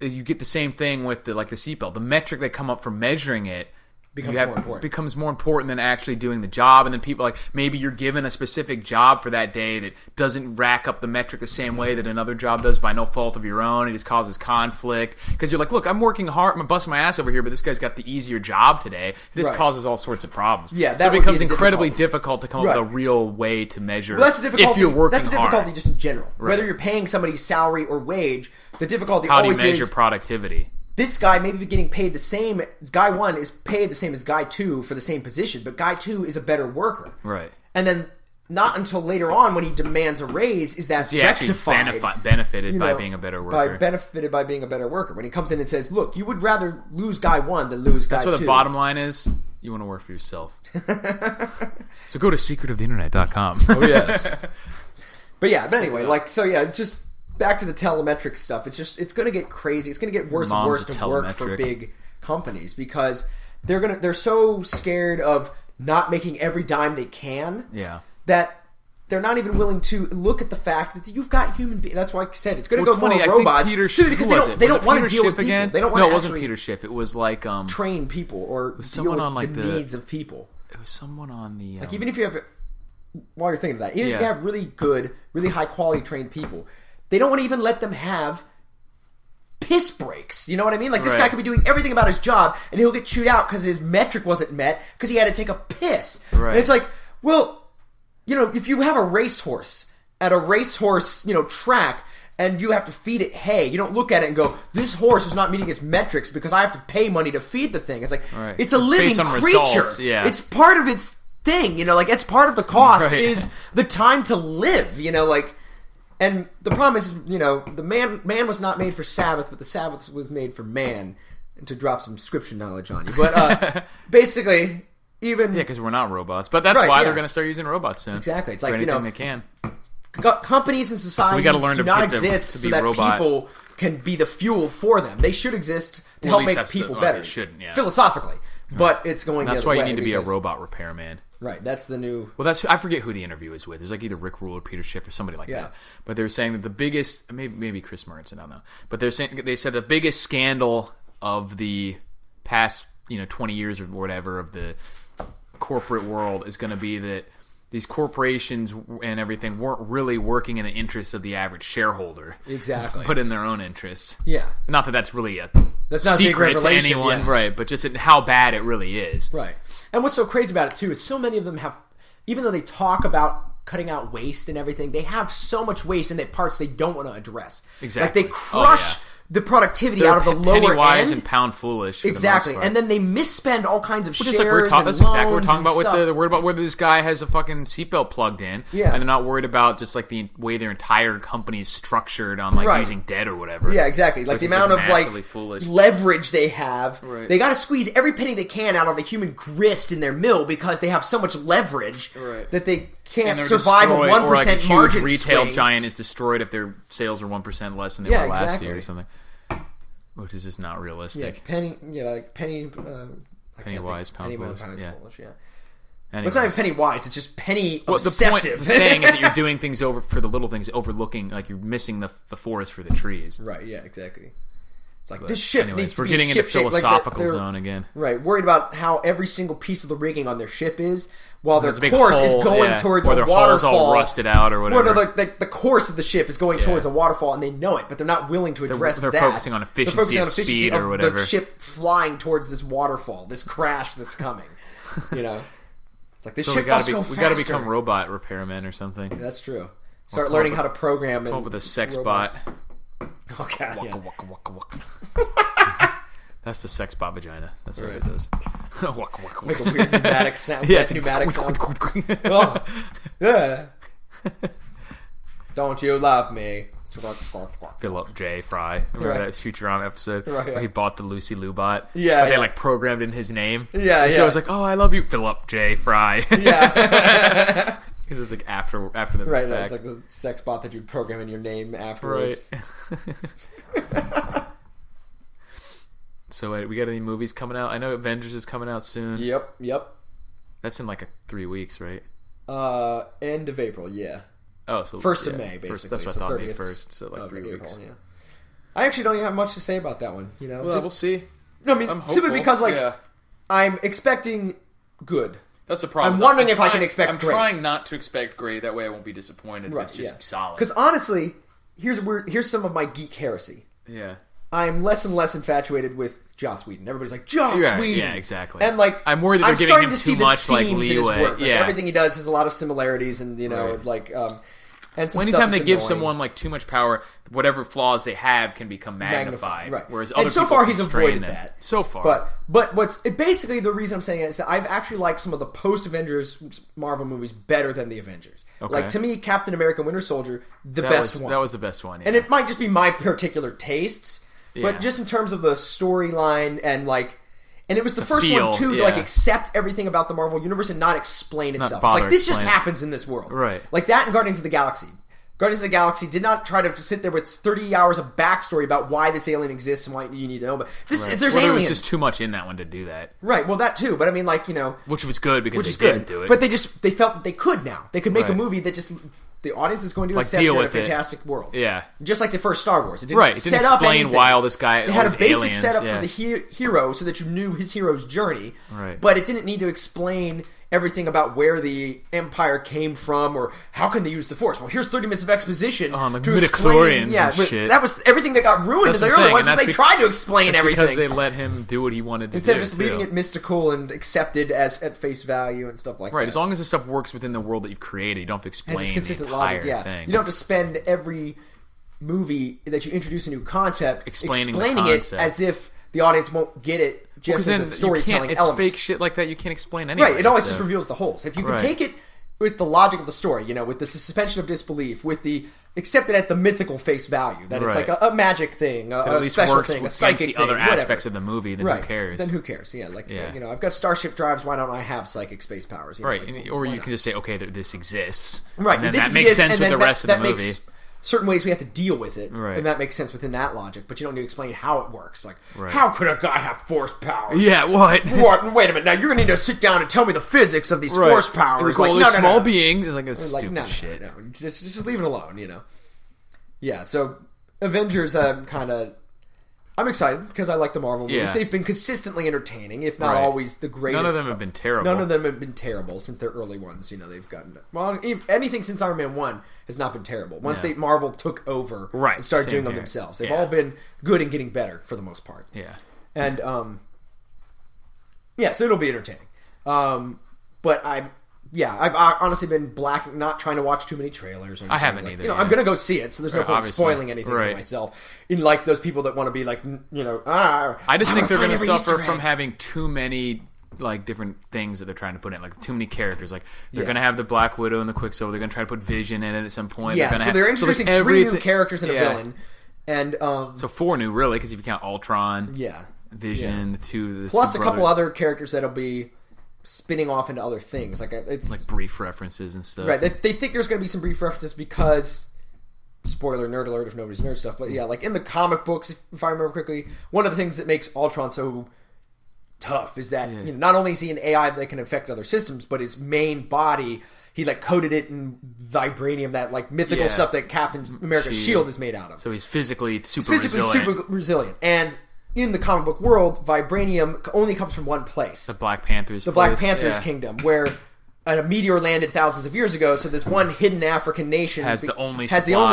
You get the same thing with the seatbelt. The metric they come up for measuring it becomes more important than actually doing the job. And then people, like, maybe you're given a specific job for that day that doesn't rack up the metric the same way that another job does by no fault of your own. It just causes conflict because you're like, look, I'm working hard, I'm busting my ass over here, but this guy's got the easier job today. This causes all sorts of problems. Yeah, so it becomes incredibly difficult to come up with a real way to measure if you're working hard. That's a difficulty just in general. Right. Whether you're paying somebody salary or wage, the difficulty always is... How do you measure productivity? This guy may be getting paid the same. Guy 1 is paid the same as Guy 2 for the same position, but Guy 2 is a better worker. Right. And then not until later on when he demands a raise is that rectified. Benefited by being a better worker. Benefited by being a better worker. When he comes in and says, look, you would rather lose Guy 1 than lose Guy 2. That's what the bottom line is. You want to work for yourself. So go to secretoftheinternet.com. Oh, yes. But anyway, just... Back to the telemetrics stuff. It's going to get crazy. It's going to get worse and worse to work for big companies because they're so scared of not making every dime they can. Yeah. That they're not even willing to look at the fact that you've got human beings. That's why I said it's going to go funny, more I think robots. Peter Because they don't want to deal with people. Again? They don't want no, to it wasn't Peter Schiff. It was like train people or deal with the needs of people. It was someone on the like even if you have, while you're thinking of that, even if you have really good, really high quality trained people, they don't want to even let them have piss breaks. You know what I mean? Like this guy could be doing everything about his job, and he'll get chewed out because his metric wasn't met because he had to take a piss. Right. And it's like, well, you know, if you have a racehorse at a racehorse, you know, track, and you have to feed it hay, you don't look at it and go, this horse is not meeting its metrics because I have to pay money to feed the thing. It's like, it's a living creature. It's part of its thing, you know, like it's part of the cost is the time to live, you know, like, and the problem is, you know, the man was not made for Sabbath, but the Sabbath was made for man, and to drop some scripture knowledge on you. But basically, even... Yeah, because we're not robots. But that's why they're going to start using robots soon. Exactly. It's like, anything you know... they can. Companies and societies do not exist so that people can be the fuel for them. They should exist to help make people better. Philosophically. But it's going the other way. That's why you need to be a robot repairman. Right, that's the new... Well, I forget who the interview is with. There's like either Rick Rule or Peter Schiff or somebody like that. But they're saying that the biggest... Maybe Chris Mertz, I don't know. But they said the biggest scandal of the past 20 years or whatever of the corporate world is going to be that these corporations and everything weren't really working in the interests of the average shareholder. Exactly. But in their own interests. Yeah. Not that that's really that's not secret a big to anyone, right? But just how bad it really is. Right. And what's so crazy about it, too, is so many of them have, even though they talk about cutting out waste and everything, they have so much waste in their parts they don't want to address. Exactly. Like, they crush... the productivity out of the lower penny wise end. And pound foolish. Exactly. And then they misspend all kinds of shares that's exactly what we're talking about. They're worried about whether this guy has a fucking seatbelt plugged in. Yeah. And they're not worried about just like the way their entire company is structured on like using debt or whatever. Yeah, exactly. Like the amount of like leverage they have. Right. They got to squeeze every penny they can out of the human grist in their mill because they have so much leverage that they can't survive a 1% or like a huge margin retail swing. Giant is destroyed if their sales are 1% less than they were last year or something. Which is just not realistic. Yeah, penny wise, pound foolish. Yeah. But it's not even penny wise. It's just penny obsessive. The point of saying is that you're doing things over for the little things, overlooking, like you're missing the forest for the trees. Right. Yeah. Exactly. It's like this ship needs to be we're getting into philosophical zone again. Right. Worried about how every single piece of the rigging on their ship is, while their course is going towards a waterfall. Or their hull's all rusted out or whatever. Or the course of the ship is going towards a waterfall, and they know it, but they're not willing to address that. They're focusing on efficiency of speed or whatever. The ship flying towards this waterfall, this crash that's coming. You know, it's like this ship must go faster. We got to become robot repairmen or something. That's true. Start learning how to program. Come up with a sex bot. Oh god! Waka, waka, waka, waka. That's the sex bot vagina. That's what it does. Waka, waka, waka. Make a weird pneumatic sound. Pneumatic sound. Oh, yeah. Don't you love me? Philip J. Fry. Remember that Futurama episode where he bought the Lucy Lou bot? Yeah. Where they like programmed in his name. Yeah. So it was like, oh, I love you, Philip J. Fry. Yeah. Because it was like after the fact. It's like the sex bot that you'd program in your name afterwards. Right. So we got any movies coming out? I know Avengers is coming out soon. Yep. That's in like 3 weeks, right? End of April, yeah. Oh, so 1st of May, basically. That's what I thought. May 1st, so like 3 weeks. April, yeah. I actually don't even have much to say about that one. You know, we'll see. No, I mean simply because I'm expecting good. That's the problem. I'm wondering if I can expect great. I'm trying not to expect great. That way I won't be disappointed if it's just solid. Because honestly, here's some of my geek heresy. Yeah. I'm less and less infatuated with Joss Whedon. Everybody's like, Joss Whedon! Yeah, exactly. And like, I'm worried that they're giving him too much like leeway. Like, everything he does has a lot of similarities, and you know, and some anytime they give annoying. Someone like too much power, whatever flaws they have can become magnified. Right. Whereas other so people far can he's strain avoided them. that. So far, but basically the reason I'm saying it is that I've actually liked some of the post Avengers Marvel movies better than the Avengers. Okay. Like to me, Captain America: Winter Soldier, the best one. That was the best one, and it might just be my particular tastes. But just in terms of the storyline and it was the first one too to accept everything about the Marvel universe and not explain itself. It's like this just happens in this world, right? Like that and Guardians of the Galaxy. Guardians of the Galaxy did not try to sit there with 30 hours of backstory about why this alien exists and why you need to know. But there's aliens. There was just too much in that one to do that. Right. Well, that too. But I mean, like, which was good because they didn't do it. But they felt that they could now. They could make a movie that just the audience is going to accept in a fantastic world. Yeah. Just like the first Star Wars. It didn't It didn't explain why all this guy. It had a basic setup for the hero so that you knew his hero's journey. Right. But it didn't need to explain everything about where the Empire came from or how can they use the Force. Well, here's 30 minutes of exposition to explain. Yeah, shit. That was everything that got ruined in the early ones. They tried to explain everything because they let him do what he wanted to instead do. Instead of just leaving it mystical and accepted as at face value and stuff like that. Right. As long as the stuff works within the world that you've created, you don't have to explain the entire thing. You don't have to spend every movie that you introduce a new concept explaining it as if the audience won't get it just as a storytelling element. It's fake shit like that you can't explain anyway. Right, it always just reveals the holes. If you can take it with the logic of the story, with the suspension of disbelief, with the accept it at the mythical face value, that it's like a magic thing, a special thing, a psychic thing, other aspects of the movie, then who cares? Then who cares? Yeah, I've got starship drives, why don't I have psychic space powers? Right, or you can just say, okay, this exists. Right, and then that makes sense with the rest of the movie. Certain ways we have to deal with it, and that makes sense within that logic. But you don't need to explain how it works. Like, how could a guy have force powers? Yeah, what? What? Wait a minute. Now you're gonna need to sit down and tell me the physics of these force powers. Like, this small being is like a stupid shit. No. Just leave it alone. Yeah. So Avengers, I'm excited because I like the Marvel movies. They've been consistently entertaining, if not always the greatest. None of them have been terrible. None of them have been terrible since their early ones. They've gotten anything since Iron Man 1 has not been terrible. Once Marvel took over and started doing them themselves, they've all been good and getting better for the most part. Yeah, and so it'll be entertaining. But I've honestly been not trying to watch too many trailers. I haven't either. I'm going to go see it, so there's no point spoiling anything for myself. In like those people that want to be like, I just think they're going to suffer from having too many like different things that they're trying to put in, like too many characters. Like they're going to have the Black Widow and the Quicksilver. They're going to try to put Vision in it at some point. Yeah, they're introducing 3 new characters and a villain, and so 4 new really, because if you count Ultron, Vision, the plus a couple other characters that'll be spinning off into other things, it's like brief references and stuff. Right, they think there's going to be some brief references because, spoiler, nerd alert if nobody's nerd stuff, but like in the comic books, if I remember correctly, one of the things that makes Ultron so tough is that not only is he an AI that can affect other systems, but his main body, he like coated it in vibranium, that like mythical stuff that Captain America's shield is made out of. So he's physically super resilient. And in the comic book world, vibranium only comes from one place. The Black Panthers kingdom, where a meteor landed thousands of years ago, so this one hidden African nation has the only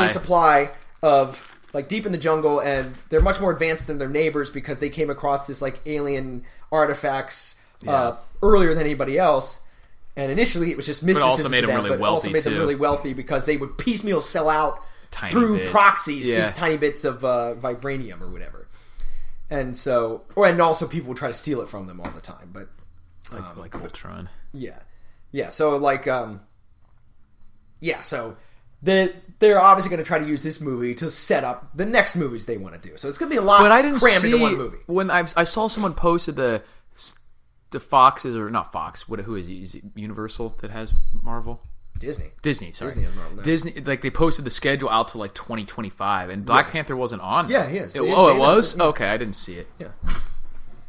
supply of, like, deep in the jungle, and they're much more advanced than their neighbors because they came across this, like, alien artifacts earlier than anybody else. And initially it was just mysticism, also made them really wealthy because they would piecemeal sell out through proxies these tiny bits of vibranium or whatever. And so, and also people would try to steal it from them all the time, but like Ultron. Yeah. So so they're obviously going to try to use this movie to set up the next movies they want to do. So it's going to be a lot crammed into one movie. When I saw someone posted the Foxes, or not Fox, who is he? Is it Universal that has Marvel? Disney, sorry. Disney has Marvel now. Disney, like, they posted the schedule out to like 2025, and Black Panther wasn't on. Yeah, he is. It was? Okay, I didn't see it.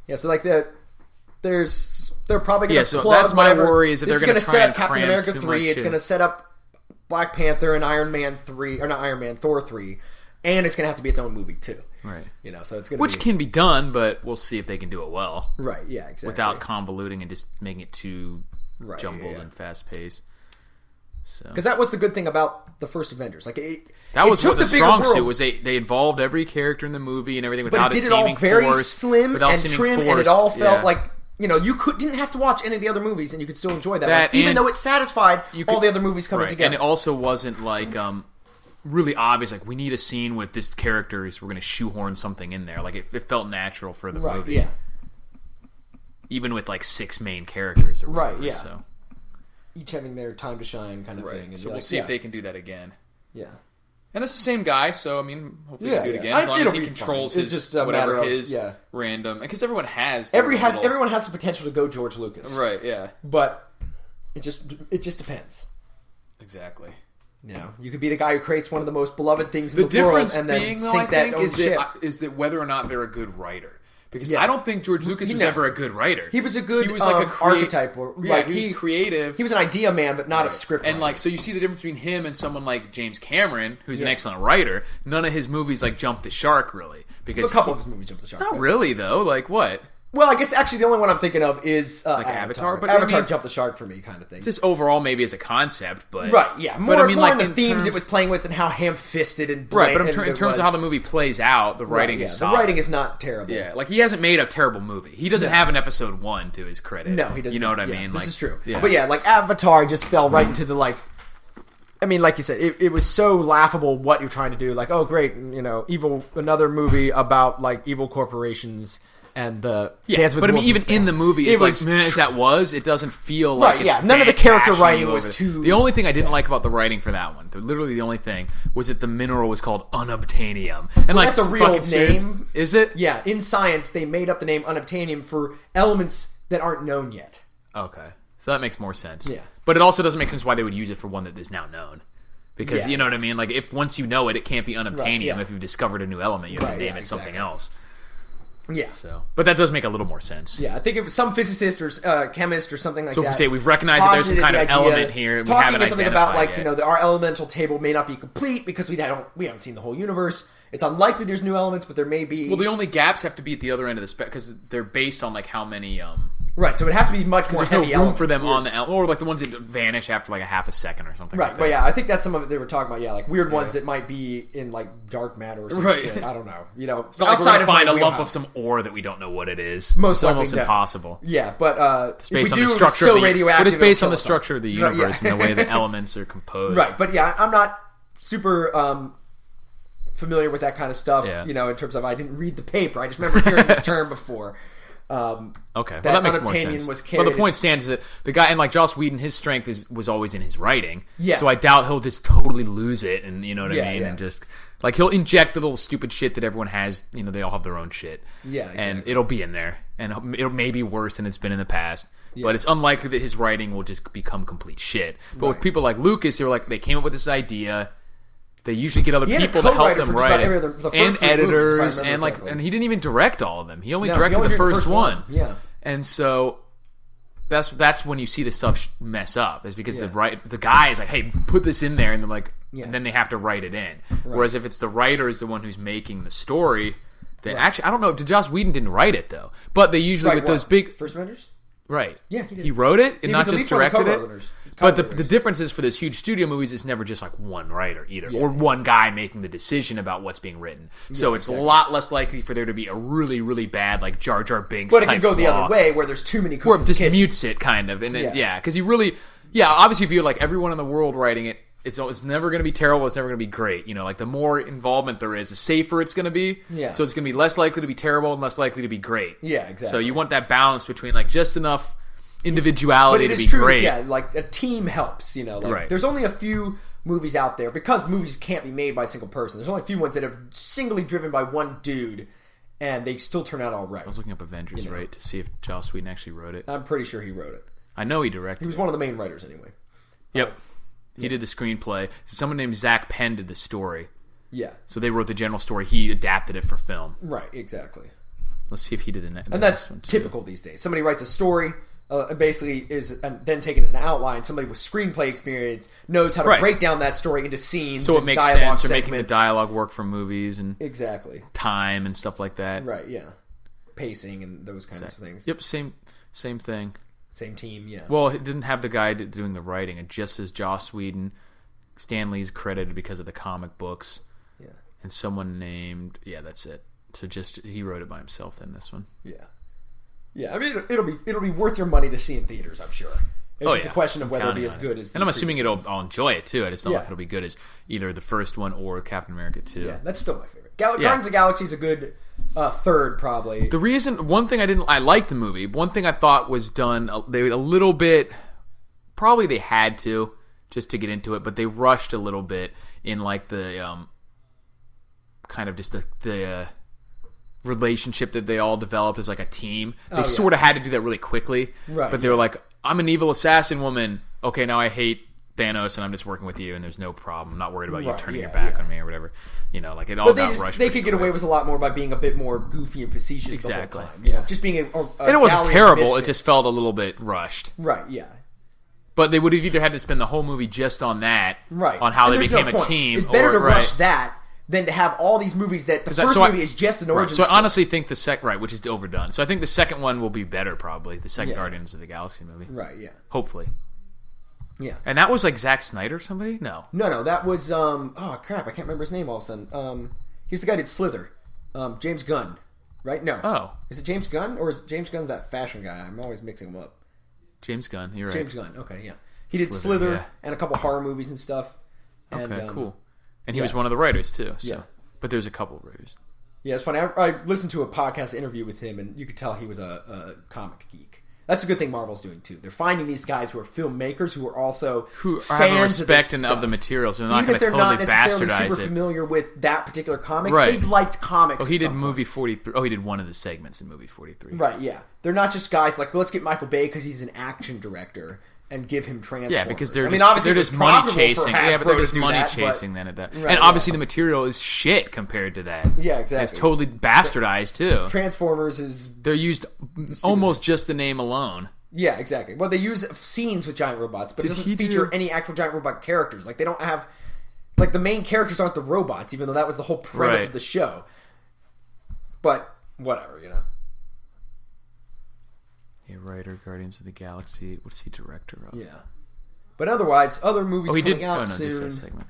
Yeah, so like they're probably going to so that's my worry, is that they're going to try and Captain America 3, it's going to set up Black Panther and Thor 3, and it's going to have to be its own movie too. Right. So it's going to Which can be done, but we'll see if they can do it well. Right, yeah, exactly. Without convoluting and just making it too jumbled and fast-paced. Because that was the good thing about the first Avengers. That was what the strong suit was. They involved every character in the movie and everything without it seeming forced. But it did it all very slim and trim, and it all felt like, you didn't have to watch any of the other movies and you could still enjoy that even though it satisfied all the other movies coming together. And it also wasn't like really obvious, like, we need a scene with this character, so we're going to shoehorn something in there. Like, it felt natural for the movie. Yeah. Even with like 6 main characters. Or whatever, yeah. So. Each having their time to shine kind of thing. And so we'll see if they can do that again. Yeah. And it's the same guy, so, I mean, hopefully he can do it again. As long as he controls his random... Because everyone has... Everyone has the potential to go George Lucas. Right, yeah. But it just depends. Exactly. You could be the guy who creates one of the most beloved things in the world, difference and then being, sink that own ship. Is that whether or not they're a good writer. Because I don't think George Lucas was ever a good writer. He was a good archetype. He was creative. He was an idea man, but not a script and writer. So you see the difference between him and someone like James Cameron, who's an excellent writer. None of his movies jump the shark, really. Because a couple of his movies jump the shark. Not really, though. Like, what? Well, I guess actually the only one I'm thinking of is Avatar. But Avatar jumped the shark for me, kind of thing. Just overall, maybe as a concept, but more in the themes it was playing with and how ham-fisted and bland but in terms of how the movie plays out, the writing is solid. The writing is not terrible. Yeah, he hasn't made a terrible movie. He doesn't have an episode 1 to his credit. No, he doesn't. You know what I mean? This is true. Yeah. But Avatar just fell right into the I mean, like you said, it was so laughable what you're trying to do. Like, oh, great, another movie about evil corporations. And the Dance with but I mean, even fans. in the movie, it doesn't feel like it's none of the character writing was too. The only thing I didn't like about the writing for that one, literally the only thing, was that the mineral was called unobtainium, and that's a real name. Serious. Is it? Yeah, in science, they made up the name unobtainium for elements that aren't known yet. Okay, so that makes more sense. Yeah, but it also doesn't make sense why they would use it for one that is now known. Because you know what I mean. If once you know it, it can't be unobtainium. If you've discovered a new element, you have to name it something else. Yeah. But that does make a little more sense. Yeah, I think it was some physicist or chemist or something like that. So if we say we've recognized that there's some kind of element here, we haven't identified something about our elemental table may not be complete because we haven't seen the whole universe. It's unlikely there's new elements, but there may be. Well, the only gaps have to be at the other end of the spec because they're based on how many. Right, so it has to be much more heavy. There's no room for them on the or the ones that vanish after a half a second or something. Right, like but I think that's some of it they were talking about. Yeah, weird ones that might be in dark matter or some shit. I don't know. It's not outside of find a lump of some ore that we don't know what it is. It's almost impossible. Yeah, but it's based on the structure. But it's based on the structure of the universe and the way the elements are composed. Right, but I'm not super familiar with that kind of stuff. Yeah. In terms of I didn't read the paper. I just remember hearing this term before. Okay, that makes more sense. Well, the point stands is that the guy, and Joss Whedon, his strength was always in his writing. Yeah. So I doubt he'll just totally lose it, and you know what I mean, and just he'll inject the little stupid shit that everyone has. They all have their own shit. Yeah, exactly. And it'll be in there, and it may be worse than it's been in the past. Yeah. But it's unlikely that his writing will just become complete shit. But with people like Lucas, they came up with this idea. They usually get other people to help them write it, and editors, and he didn't even direct all of them. He only directed the first one. Yeah, and so that's when you see the stuff mess up, is because the guy is like, hey, put this in there, and they're like, and then they have to write it in. Right. Whereas if it's the writer is the one who's making the story, then actually I don't know. Joss Whedon didn't write it though, but they usually with those big First Avengers. Right. Yeah, he did. He wrote it and not just directed it. But the difference difference is for those huge studio movies, it's never just one writer either, or one guy making the decision about what's being written. So it's a lot less likely for there to be a really, really bad Jar Jar Binks. But it can go the other way where there's too many cooks. Or it just mutes it kind of, and because he really, obviously if you're everyone in the world writing it, it's never going to be terrible. It's never going to be great. The more involvement there is, the safer it's going to be. Yeah. So it's going to be less likely to be terrible and less likely to be great. Yeah, exactly. So you want that balance between just enough individuality to be true, great. Yeah, a team helps. Right. There's only a few movies out there because movies can't be made by a single person. There's only a few ones that are singly driven by one dude, and they still turn out all right. I was looking up Avengers, right, to see if Joss Whedon actually wrote it. I'm pretty sure he wrote it. I know he directed. He was one of the main writers, anyway. Yep. He did the screenplay. Someone named Zach Penn did the story. Yeah. So they wrote the general story. He adapted it for film. Right, exactly. Let's see if he did it. And that's typical these days. Somebody writes a story, basically is then taken as an outline. Somebody with screenplay experience knows how to break down that story into scenes. So it makes sense. Or making the dialogue work for movies and time and stuff like that. Right, yeah. Pacing and those kinds of things. Yep, same thing. Same team, yeah. Well, it didn't have the guy doing the writing. It just says Joss Whedon. Stan Lee's credited because of the comic books. Yeah. And someone named... Yeah, that's it. So he wrote it by himself in this one. Yeah. Yeah, I mean, it'll be worth your money to see in theaters, I'm sure. It's just a question of whether it'll be as good as... And I'm assuming I'll enjoy it, too. I just don't know if it'll be good as either the first one or Captain America 2. Yeah, that's still my favorite. Guardians of the Galaxy is a good... third, probably. The reason, I liked the movie. One thing I thought was done, they a little bit, probably they had to, just to get into it, but they rushed a little bit in the, kind of just the relationship that they all developed as a team. They sort of had to do that really quickly. Right. But they were like, I'm an evil assassin woman. Okay, now I hate Thanos, and I'm just working with you, and there's no problem. I'm not worried about you turning your yeah. back on me or whatever. You know, like it all got rushed. They could get away with a lot more by being a bit more goofy and facetious exactly. the whole time. You know, just being a and it wasn't terrible. It just felt a little bit rushed. Right. Yeah. But they would have either had to spend the whole movie just on that, right? On how they became a team. It's better to rush that than to have all these movies that the first movie is just an origin story. So I honestly think which is overdone. So I think the second one will be better, probably the second Guardians of the Galaxy movie. Right. Yeah. Hopefully. Yeah. And that was like Zack Snyder or somebody? No, that was oh crap, I can't remember his name all of a sudden. He's the guy who did Slither. James Gunn. Right? No. Oh. Is it James Gunn or is James Gunn's that fashion guy? I'm always mixing them up. James Gunn, you're right. James Gunn. Okay, yeah. He did Slither and a couple horror movies and stuff. And, okay, cool. And he was one of the writers too. So. Yeah. But there's a couple of writers. Yeah, it's funny. I listened to a podcast interview with him, and you could tell he was a comic geek. That's a good thing Marvel's doing too. They're finding these guys who are filmmakers who are also fans have a respect of the materials. They're not going to totally bastardize it. Even if they're not necessarily super familiar with that particular comic, they've liked comics. Oh, he did movie 43. Oh, he did one of the segments in movie 43. Right, yeah. They're not just guys like, well, let's get Michael Bay because he's an action director and give him Transformers. Yeah, because they're just money chasing. Yeah, but they're just money chasing then at that. Right, and obviously the material is shit compared to that. Yeah, exactly. And it's totally bastardized too. Transformers is... They're used almost just the name alone. Yeah, exactly. Well, they use scenes with giant robots, but it doesn't feature any actual giant robot characters. Like, they don't have... Like, the main characters aren't the robots, even though that was the whole premise of the show. But, whatever, you know. Yeah, writer, Guardians of the Galaxy. What's he director of? Yeah. But otherwise, other movies coming out soon. Just that segment.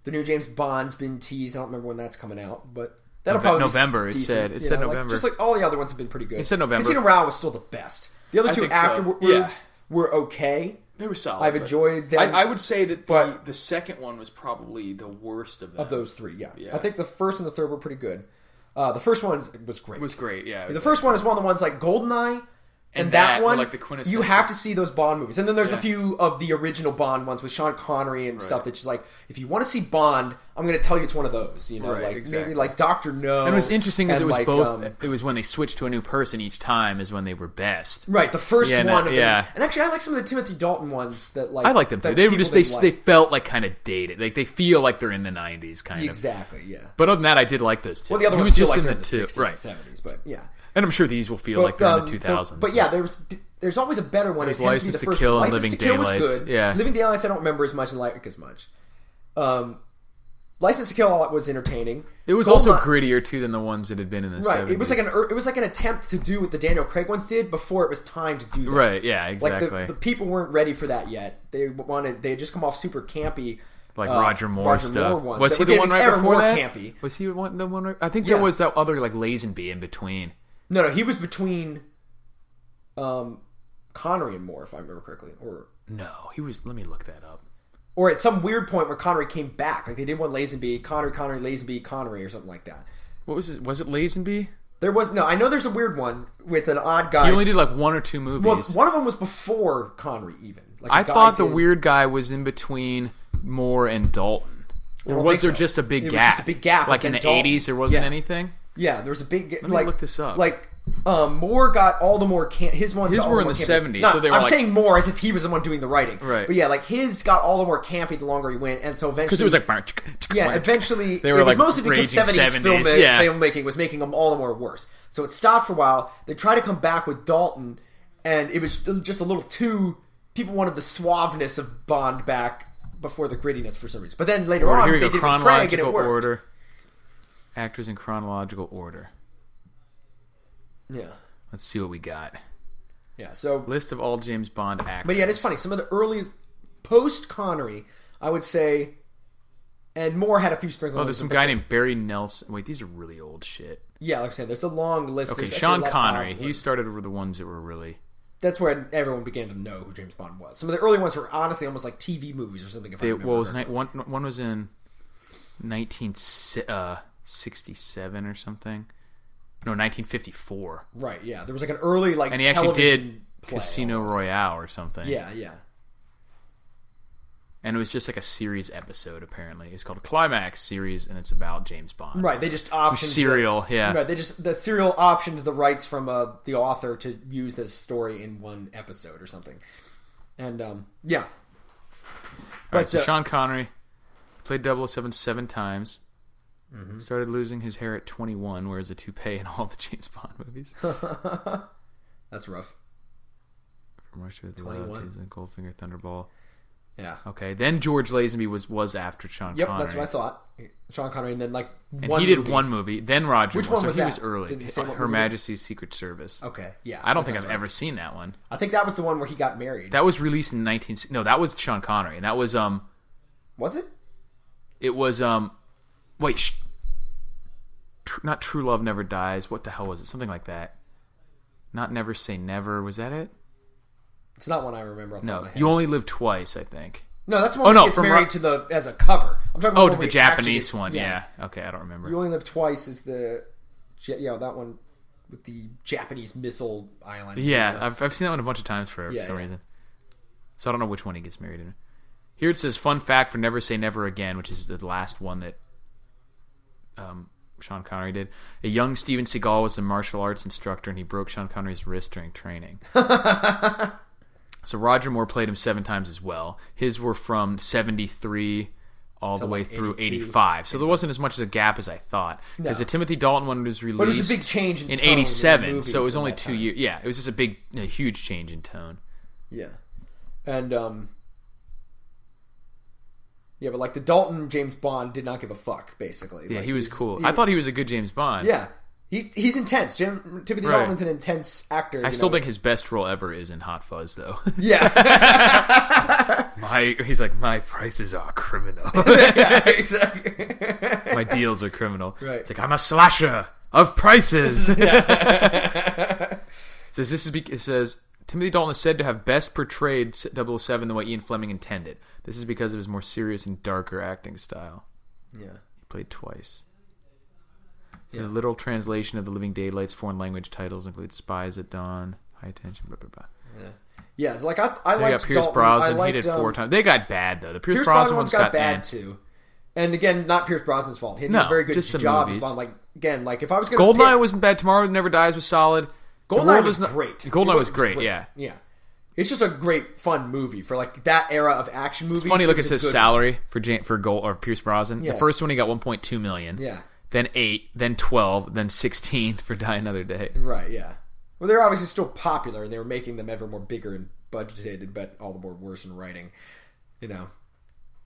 The new James Bond's been teased. I don't remember when that's coming out, but... That'll probably November, be decent, it said November. Just like all the other ones have been pretty good. It said November. Casino Royale was still the best. The other two afterwards were okay. They were solid. I've enjoyed them. I would say that the second one was probably the worst of them. Of those three, yeah. I think the first and the third were pretty good. The first one was great. It was great, yeah. The first one is one of the ones like GoldenEye. And that one, like the quintessential. You have to see those Bond movies. And then there's a few of the original Bond ones with Sean Connery and stuff that's just like, if you want to see Bond, I'm going to tell you it's one of those. You know, maybe like Dr. No. And what's interesting is it was both. It was when they switched to a new person each time is when they were best. Right, the first one. And actually, I like some of the Timothy Dalton ones that like. I like them too. They were just they felt like kind of dated. Like they feel like they're in the 90s kind of. Exactly. Yeah. But other than that, I did like those two. Well, the other ones feel like they're in the 60s and 70s, but yeah. And I'm sure these will feel like they're in the 2000s. But yeah, there's always a better one. There's License to Kill and Living Daylights. Was good. Yeah. Living Daylights I don't remember as much and like as much. License to Kill was entertaining. It was also grittier too than the ones that had been in the 70s. It was like an attempt to do what the Daniel Craig ones did before it was time to do that. Right, yeah, exactly. Like the people weren't ready for that yet. They had just come off super campy. Like Roger Moore stuff. Was he the one right before that? Campy. Was he the one right? I think there was that other like Lazenby in between. No, he was between Connery and Moore, if I remember correctly. Or no, he was. Let me look that up. Or at some weird point where Connery came back, like they did one Lazenby, Connery, Lazenby, Connery, or something like that. What was it? Was it Lazenby? There was no. I know there's a weird one with an odd guy. He only did like one or two movies. Well, one of them was before Connery, even. Like I thought the weird guy was in between Moore and Dalton. Or was there just a big gap? Just a big gap. Like in the 80s, there wasn't anything. Yeah, there was a big. Let me look this up. Like Moore got all the more his were in the 70s. So they were I'm saying Moore as if he was the one doing the writing, right? But yeah, like his got all the more campy the longer he went, and so eventually because it was like eventually they were it was like mostly because 70s filmmaking was making them all the more worse. So it stopped for a while. They tried to come back with Dalton, and it was just a little too. People wanted the suaveness of Bond back before the grittiness for some reason. But then later on, they did it with Craig, and it worked. Order. Actors in chronological order. Yeah. Let's see what we got. Yeah, so... List of all James Bond actors. But yeah, it's funny. Some of the earliest... Post-Connery, I would say... And Moore had a few sprinkles. Oh, there's some guy named Barry Nelson. Wait, these are really old shit. Yeah, like I said, there's a long list. Okay, Sean Connery. He started with the ones that were really... That's where everyone began to know who James Bond was. Some of the early ones were honestly almost like TV movies or something. One was in 1967 or something. No, 1954. Right, yeah. There was like an early and he actually did Casino Royale or something. Yeah, yeah. And it was just like a series episode, apparently. It's called Climax series, and it's about James Bond. Right, they just optioned... Some serial, yeah. Right, the serial optioned the rights from the author to use this story in one episode or something. And, yeah. right, so Sean Connery played 007 7 times. Mm-hmm. Started losing his hair at 21, wears a toupee in all the James Bond movies. That's rough. From Russia with Love, Goldfinger, Thunderball. Yeah. Okay. Then George Lazenby was after Sean Connery. Yep, that's what I thought. Sean Connery, and then he did one movie. Then Roger. Which one was he that? was early. Her Majesty's Secret Service. Okay. Yeah. I don't think I've ever seen that one. I think that was the one where he got married. That was released in 19. No, that was Sean Connery, and that was Was it? It was wait. Not True Love Never Dies. What the hell was it? Something like that. Not Never Say Never. Was that it? It's not one I remember off the top of my head. You Only Live Twice, I think. No, that's the one he gets married to as a cover. I'm talking about to the Japanese one. Yeah. Okay, I don't remember. You Only Live Twice is that one with the Japanese missile island. Yeah, I've seen that one a bunch of times for some reason. So I don't know which one he gets married in. Here it says, fun fact for Never Say Never Again, which is the last one that Sean Connery did. A young Steven Seagal was a martial arts instructor, and he broke Sean Connery's wrist during training. So Roger Moore played him 7 times as well. His were from 73 all the way through 85. So there wasn't as much as a gap as I thought. Because the Timothy Dalton one was released but it was a big change in tone 87. So it was only 2 years. Yeah, it was just a huge change in tone. Yeah. And, yeah, but the Dalton James Bond did not give a fuck, basically. Yeah, he was cool. I thought he was a good James Bond. Yeah. He's intense. Timothy Dalton's an intense actor. I still think his best role ever is in Hot Fuzz, though. Yeah. He's like, my prices are criminal. Yeah, exactly. My deals are criminal. Right. It's like, I'm a slasher of prices. It says, Timothy Dalton is said to have best portrayed 007 the way Ian Fleming intended. This is because of his more serious and darker acting style. Yeah. He played twice. Yeah. The literal translation of the Living Daylights foreign language titles include Spies at Dawn, High Tension, blah, blah, blah. Yeah. Yeah, so I liked got Pierce Brosnan. He did 4 times. They got bad, though. The Pierce Brosnan ones got bad, too. And again, not Pierce Brosnan's fault. He did a very good job. If I was going to Goldeneye wasn't bad. Tomorrow Never Dies was solid. Goldeneye was great. Goldeneye was great, yeah. Yeah. It's just a great, fun movie for that era of action movies. It's funny, look at his salary for Pierce Brosnan. Yeah. The first one he got $1.2 million. Yeah. Then 8, then 12, then 16 for Die Another Day. Right, yeah. Well, they're obviously still popular, and they were making them ever more bigger and budgeted, but all the more worse in writing,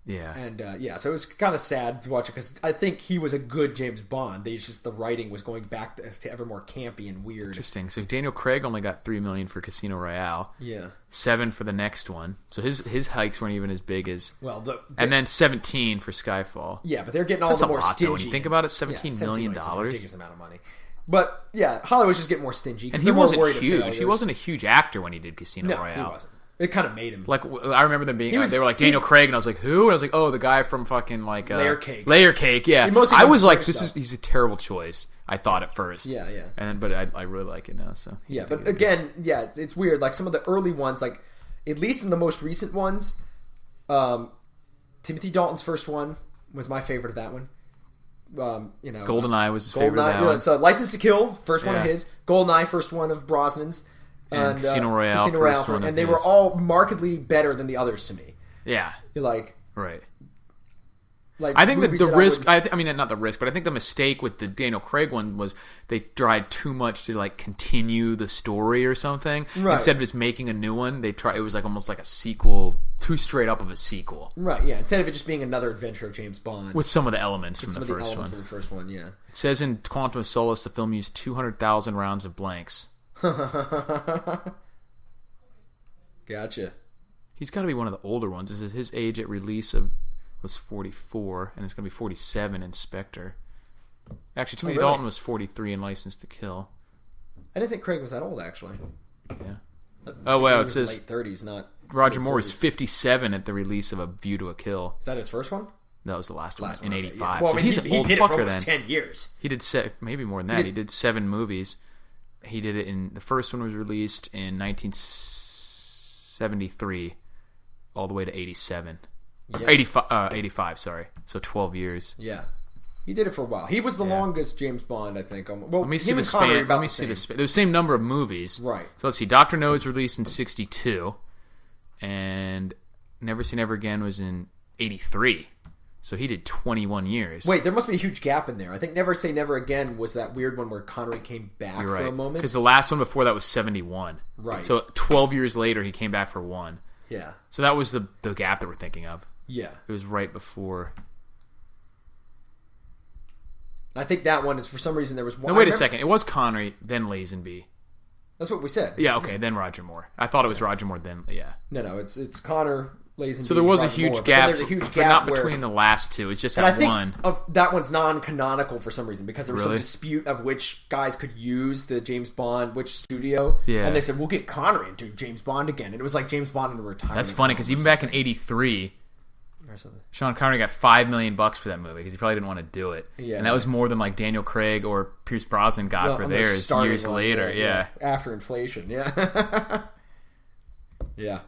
Yeah. And, so it was kind of sad to watch it, because I think he was a good James Bond. The writing was going back to ever more campy and weird. Interesting. So Daniel Craig only got $3 million for Casino Royale. Yeah. 7 for the next one. So his hikes weren't even as big as... and then 17 for Skyfall. Yeah, but they're getting all the more stingy. When you think about it, $17 million. That's a ridiculous amount of money. But, yeah, Hollywood's just getting more stingy. And he wasn't huge. He wasn't a huge actor when he did Casino Royale. No, he wasn't. It kind of made him. I remember them being... they were like, Daniel Craig, and I was like, who? And I was like, oh, the guy from fucking, Layer Cake. Layer Cake, yeah. I was like, he's a terrible choice, I thought at first. Yeah, yeah. But I really like it now, so... Yeah, but again, it's weird. Some of the early ones, at least in the most recent ones, Timothy Dalton's first one was my favorite of that one. GoldenEye was his favorite of that one. So License to Kill, first one of his. GoldenEye, first one of Brosnan's. And Casino Royale, and they were all markedly better than the others to me. Yeah, right. I think that the risk. I mean, not the risk, but I think the mistake with the Daniel Craig one was they tried too much to continue the story or something. Right. Instead of just making a new one, it was almost like a sequel, too straight up of a sequel. Right. Yeah. Instead of it just being another adventure of James Bond with some of the elements from the first one. Of the first one, yeah. It says in Quantum of Solace, the film used 200,000 rounds of blanks. Gotcha. He's got to be one of the older ones. This is his age at release was 44, and it's going to be 47 in Spectre. Actually, Timothy Dalton was 43 in License to Kill. I didn't think Craig was that old, actually. Yeah. Oh, wow, it says... late 30s, not... Roger Moore was 57 at the release of A View to a Kill. Is that his first one? That was the last one in 85. Yeah. Well, so he's an old did fucker it for almost then. 10 years. He did maybe more than that. He did 7 movies. He did it in... The first one was released in 1973 all the way to 87. Yeah. 85, sorry. So 12 years. Yeah. He did it for a while. He was the longest James Bond, I think. Well, let me see the span. Let me see the span. There's the same number of movies. Right. So let's see. Dr. No was released in 62. And Never Say Never Again was in '83. So he did 21 years. Wait, there must be a huge gap in there. I think Never Say Never Again was that weird one where Connery came back for a moment. Because the last one before that was 71. Right. So 12 years later, he came back for one. Yeah. So that was the gap that we're thinking of. Yeah. It was right before. I think that one is, for some reason, there was one. No, wait a second. It was Connery, then Lazenby. That's what we said. Yeah, okay, then Roger Moore. I thought it was Roger Moore, then, yeah. No, it's Connor, Lazenby. So there was Roger a huge Moore, gap, but there's a huge gap but not where, between the last two. It's just and that I think one. that one's non-canonical for some reason because there was Really? some dispute of which guys could use the James Bond, which studio. Yeah. And they said, we'll get Connery and do James Bond again. And it was like James Bond in a retirement. That's funny because even back in '83, or something. Sean Connery got $5 million for that movie because he probably didn't want to do it. Yeah. And that was more than like Daniel Craig or Pierce Brosnan got for on the theirs starting years one, later. Yeah. After inflation, yeah. Yeah.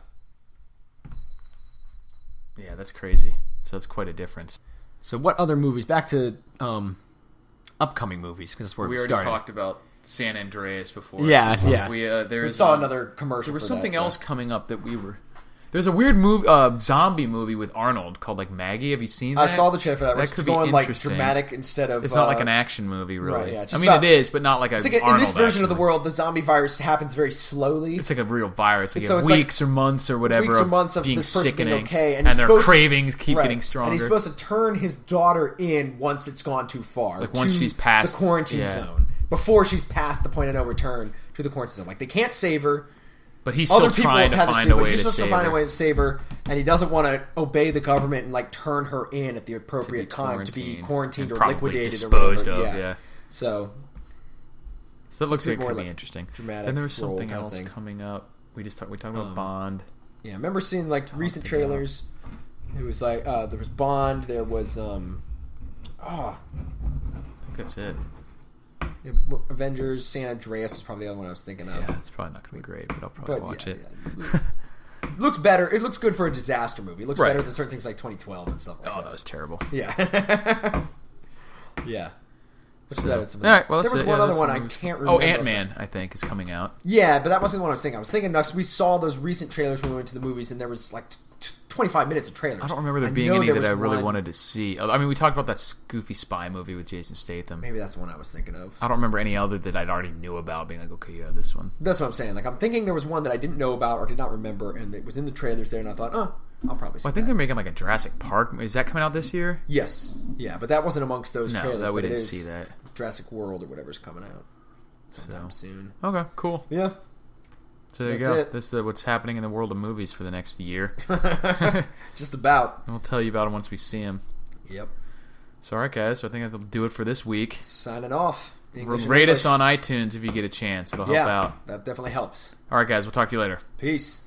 Yeah, that's crazy. So that's quite a difference. So what other movies? Back to upcoming movies, because that's where we already started. talked about San Andreas before. Yeah. We saw another commercial. There was for something that, so. else coming up that we were. There's a weird movie, zombie movie with Arnold called like Maggie. Have you seen that? I saw the trailer for that. That It's could be going like interesting. dramatic instead of. It's not like an action movie, really. Right, yeah, it's I just mean, about- it is, but not like a. It's like in Arnold this version action of the movie. world, the zombie virus happens very slowly. It's like a real virus. Like So you have it's like weeks or months or whatever. weeks or months of being this person being sickening, okay, and he's their supposed to- cravings keep Right. getting stronger. And he's supposed to turn his daughter in once it's gone too far. Like once to she's past- the quarantine yeah. zone. Before she's past the point of no return to the quarantine zone. Like, they can't save her. But he's still Other people trying have to had to find save a her. way He's to supposed to save find a her. way to save her, and he doesn't want to obey the government and like turn her in at the appropriate time to be quarantined and or probably liquidated disposed or whatever. of. Yeah. So So that looks like it more could be like interesting. dramatic Then there was role something kind of else thing. coming up. We talked about Bond. yeah, I remember seeing like recent trailers. It was like there was Bond. There was I think that's it. Avengers. San Andreas is probably the other one I was thinking of. Yeah, it's probably not going to be great, but I'll probably But watch yeah, it. yeah. Looks better. It looks good for a disaster movie. It looks Right. better than certain things like 2012 and stuff like Oh, that. that was terrible. Yeah. Yeah. So, That all was some- right, well, there that's was it. one Yeah, other that's one some I movies. can't remember. Oh, Ant-Man, I think, is coming out. Yeah, but that wasn't the one I was thinking. I was thinking next we saw those recent trailers when we went to the movies, and there was like 25 minutes of trailers. I don't remember there being know any there that was I really one- wanted to see. I mean, we talked about that goofy spy movie with Jason Statham. Maybe that's the one I was thinking of. I don't remember any other that I'd already knew about being like, okay, yeah, this one. That's what I'm saying. Like, I'm thinking there was one that I didn't know about or did not remember, and it was in the trailers there, and I thought, I'll probably see Well, I think that. they're making like a Jurassic Park. Is that coming out this year? Yes. Yeah, but that wasn't amongst those No, trailers. that we but it didn't is see that. Jurassic World or whatever's coming out sometime So. soon. Okay, cool. Yeah. So there you That's go. it. This is what's happening in the world of movies for the next year. Just about. And we'll tell you about them once we see them. Yep. So, all right, guys. So I think that'll do it for this week. Signing off. English and Rate us English. on iTunes if you get a chance. It'll help Yeah, out. that definitely helps. All right, guys. We'll talk to you later. Peace.